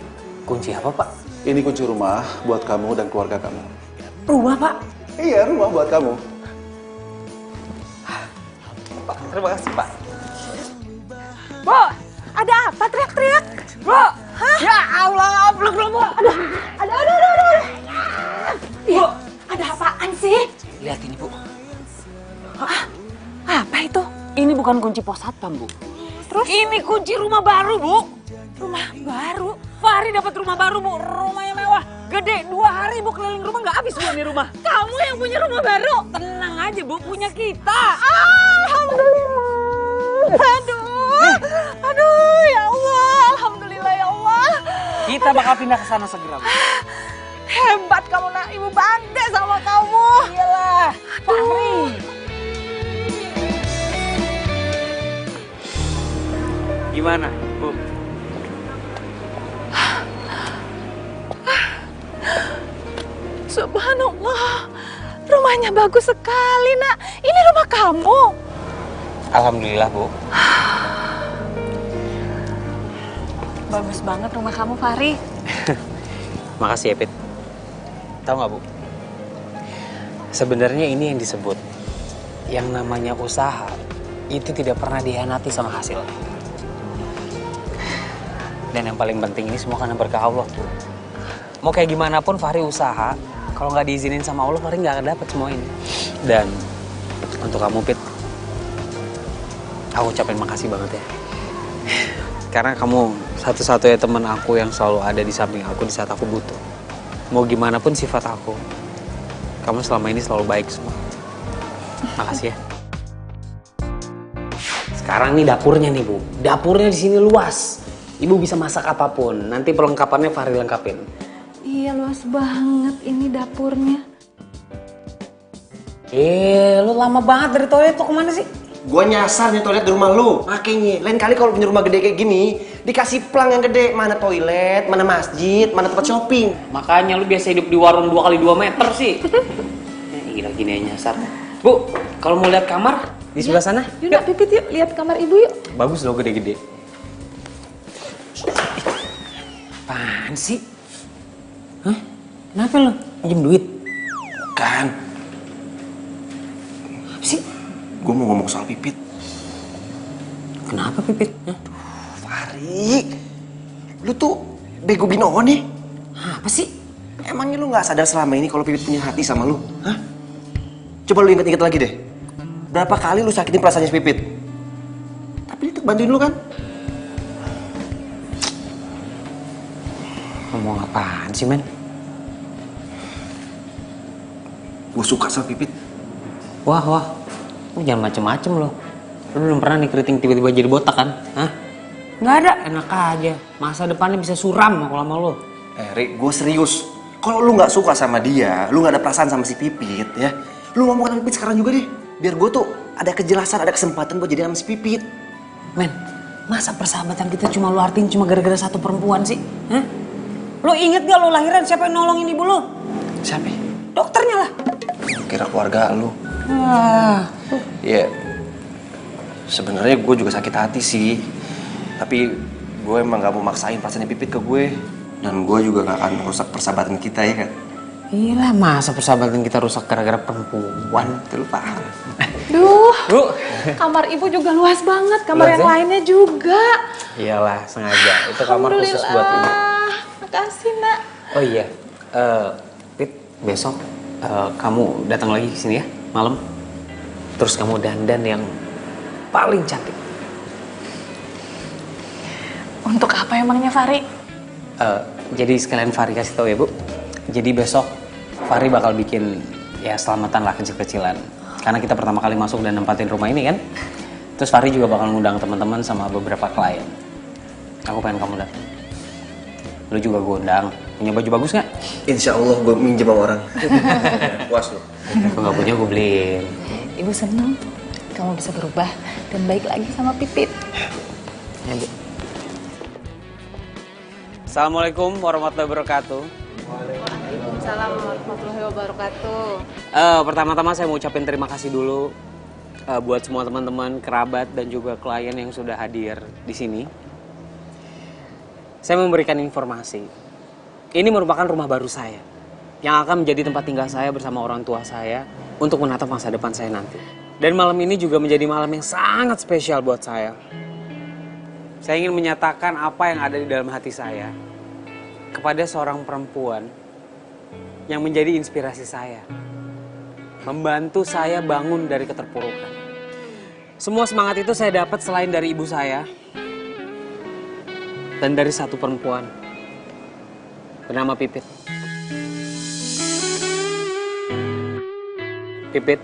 kunci apa Pak? Ini kunci rumah buat kamu dan keluarga kamu. Rumah Pak? Iya, rumah buat kamu. Pak, terima kasih Pak. Bu, ada apa teriak-teriak? Bu, ya Allah, peluk Bu. Aduh. Bu, ada apaan sih? Lihat ini Bu. Apa itu? Ini bukan kunci pos satpam Bu. Terus? Ini kunci rumah baru, Bu. Rumah baru? Fahri dapat rumah baru, Bu. Rumah yang mewah. Gede, 2 hari Bu keliling rumah nggak habis Bu ini rumah. Kamu yang punya rumah baru? Tenang aja Bu, punya kita. Alhamdulillah. Aduh, ya Allah. Alhamdulillah ya Allah. Kita bakal pindah ke sana segera, Bu. Hebat kamu nak, ibu bangga sama kamu. Iyalah, Fahri. Gimana, Bu? Subhanallah, rumahnya bagus sekali nak. Ini rumah kamu. Alhamdulillah, Bu. Bagus banget rumah kamu, Fahri. Makasih ya, Pit. Tahu nggak, Bu? Sebenarnya ini yang disebut yang namanya usaha itu tidak pernah dihianati sama hasil. Dan yang paling penting ini semua karena berkah Allah, Bu. Mau kayak gimana pun Fahri usaha, kalau nggak diizinin sama Allah, Fahri nggak akan dapet semua ini. Dan untuk kamu, Pit, aku ucapin makasih banget ya. Karena kamu satu-satunya teman aku yang selalu ada di samping aku di saat aku butuh. Mau gimana pun sifat aku, kamu selama ini selalu baik semua. Makasih ya. Sekarang nih dapurnya nih Bu. Dapurnya di sini luas. Ibu bisa masak apapun. Nanti perlengkapannya Fahri lengkapin. Iya, luas banget ini dapurnya. Lu lama banget dari toilet tuh kemana sih? Gue nyasar nih toilet di rumah lu. Makanya, lain kali kalau punya rumah gede kayak gini, dikasih plang yang gede. Mana toilet, mana masjid, mana tempat shopping. Makanya lu biasa hidup di warung 2x2 meter sih. Gila gini nyasar. Bu, kalau mau lihat kamar di sebelah sana. Yuk, Pipit yuk, lihat kamar ibu yuk. Bagus loh gede-gede. Apaan sih? Hah? Kenapa lo? Pinjem duit? Kan, Apa sih? gue mau ngomong soal Pipit. Kenapa Pipit? Hah? Fahri, lu tuh bego binoho nih. Apa sih? Emangnya lu gak sadar selama ini kalau Pipit punya hati sama lu? Hah? Coba lu inget-inget lagi deh. Berapa kali lu sakitin perasaannya si Pipit? Tapi dia tetap bantuin lu kan? Ngomong apaan sih, men? Gue suka sama Pipit. Wah. Lu jangan macem-macem lo. Lu belum pernah nih keriting tiba-tiba jadi botak kan? Hah? Nggak ada, enak aja. Masa depannya bisa suram kalau sama lo. Rik, gue serius. Kalau lu nggak suka sama dia, lu nggak ada perasaan sama si Pipit ya, lu ngomong sama Pipit sekarang juga deh. Biar gue tuh ada kejelasan, ada kesempatan buat jadi sama si Pipit. Men, masa persahabatan kita cuma lu artiin cuma gara-gara satu perempuan sih? Hah? Lu inget gak lu lahiran siapa yang nolongin ibu lu? Siapa? Dokternya lah. Kira keluarga lu. Wah. Iya. Sebenarnya gue juga sakit hati sih. Tapi gue emang gak mau maksain perasaan Pipit ke gue. Dan gue juga gak akan merusak persahabatan kita ya kan. Iya, masa persahabatan kita rusak gara-gara perempuan? Itu lu paham. Duh, kamar ibu juga luas banget, kamar Luas yang ya? lainnya juga. Iyalah, sengaja. Itu kamar khusus buat ibu. Makasih, Nak. Oh iya, Pit, besok kamu datang lagi ke sini ya, malam. Terus kamu dandan yang paling cantik. Untuk apa emangnya, Fari? Jadi sekalian Fari kasih tahu ya, Bu. Jadi besok Fari bakal bikin ya selamatan lah kecil-kecilan. Karena kita pertama kali masuk dan nempatin rumah ini kan. Terus Fari juga bakal ngundang teman-teman sama beberapa klien. Aku pengen kamu datang. Lu juga gue undang. Punya baju bagus nggak? Insya Allah gue minjem sama orang. Puas lu. Kalau nggak punya gue beliin. Ibu seneng kamu bisa berubah dan baik lagi sama Pipit. Ya, Bu. Assalamualaikum warahmatullahi wabarakatuh. Waalaikumsalam warahmatullahi wabarakatuh. Pertama-tama saya mau ucapin terima kasih dulu buat semua teman-teman, kerabat dan juga klien yang sudah hadir di sini. Saya memberikan informasi. Ini merupakan rumah baru saya yang akan menjadi tempat tinggal saya bersama orang tua saya untuk menatap masa depan saya nanti. Dan malam ini juga menjadi malam yang sangat spesial buat saya. Saya ingin menyatakan apa yang ada di dalam hati saya kepada seorang perempuan yang menjadi inspirasi saya. Membantu saya bangun dari keterpurukan. Semua semangat itu saya dapat selain dari ibu saya dan dari satu perempuan bernama Pipit. Pipit,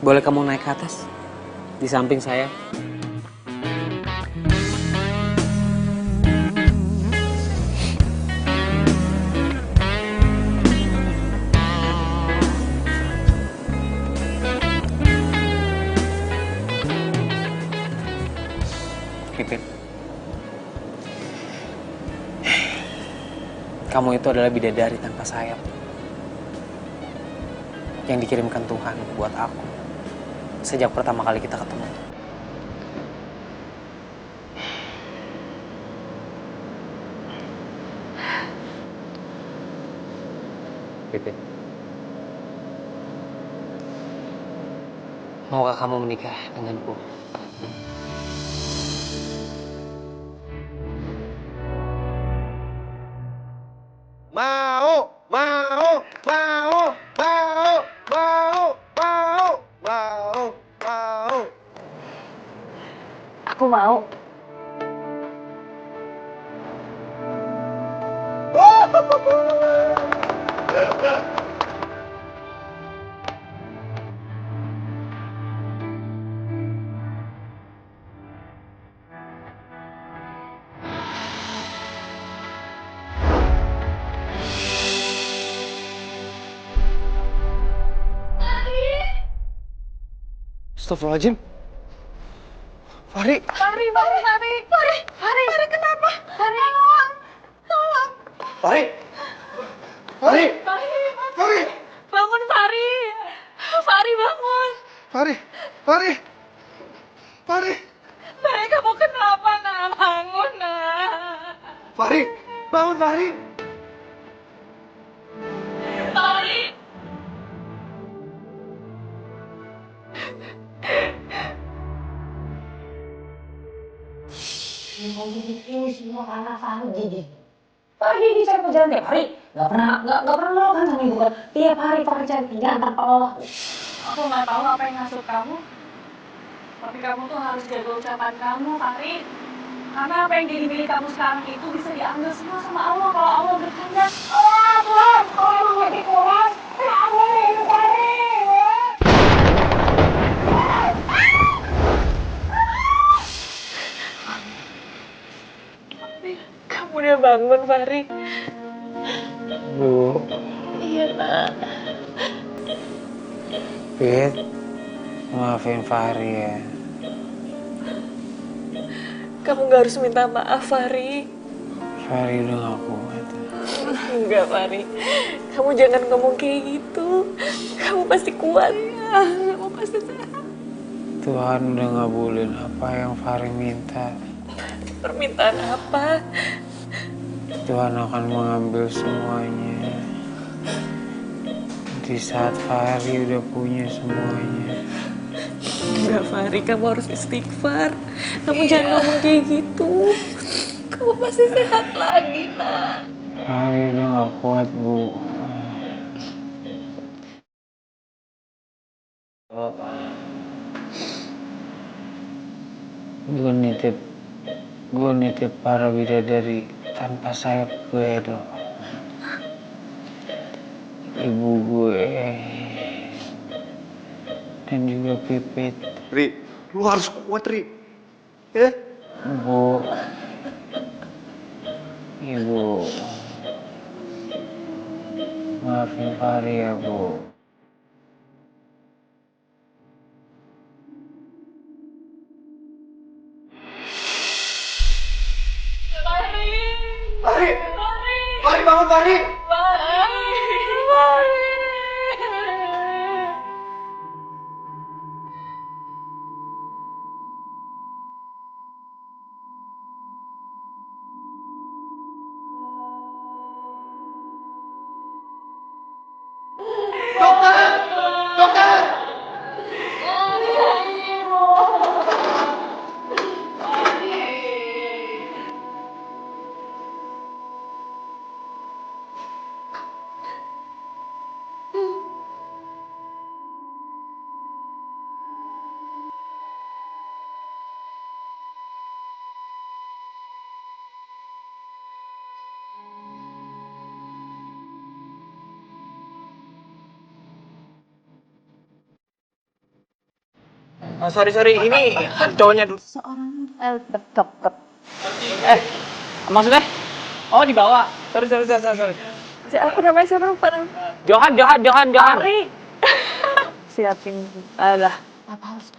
boleh kamu naik ke atas di samping saya? Pipit, kamu itu adalah bidadari tanpa sayap yang dikirimkan Tuhan buat aku sejak pertama kali kita ketemu. Pipit, maukah kamu menikah denganku? Mau. Aku mau. Astagfirullahaladzim. Fari. Fari kenapa? Fari, tolong. Fari. Bangun, Fari. Fari, bangun. Fari. Fari, kamu kenapa, nak? Bangun, nak. Fari. Bangun, Fari. Fari. Ini semua karena Fari. Fari cari kerjaan tiap hari. Gak pernah lo kan sama ibu kan. Tiap hari Fari cari kerjaan tanpa lo. Aku nggak tahu apa yang ngasut kamu. Tapi kamu tuh harus jaga ucapan kamu, Fari. Karena apa yang jadi milik kamu sekarang itu bisa diambil semua sama Allah kalau Allah berkehendak. Tuhan, kalau emang lebih kurang, kamu yang cari. Kamu udah bangun, Fari. Bu. Iya, Nak. Pit, maafin Fahri ya. Kamu gak harus minta maaf, Fahri. Fahri udah gak kuat. Enggak, Fahri. Kamu jangan ngomong kayak gitu. Kamu pasti kuat. Kamu pasti sehat. Tuhan udah ngabulin apa yang Fahri minta. Permintaan apa? Tuhan akan mengambil semuanya. Di saat Fahri udah punya semuanya. Enggak, Fahri. Kamu harus istighfar. Kamu jangan ngomong kayak gitu. Kamu pasti sehat lagi, Nak. Fahri udah gak kuat, Bu. Gue nitip para bidadari tanpa sayap gue dong. Ibu gue dan juga Pipit. Ri, lu harus kuat, Ri. Ya? Bu, Ibu, maafin Fahri ya, Bu. Fahri! Fahri, bangun, Fahri! Dokter! Dokter! Sorry, ini cowoknya dulu. Maksudnya? Oh, dibawa. Sorry. Aku namanya siapa? Lupa namanya. Johan. Fahri. Siapin. Alah. Apa harus?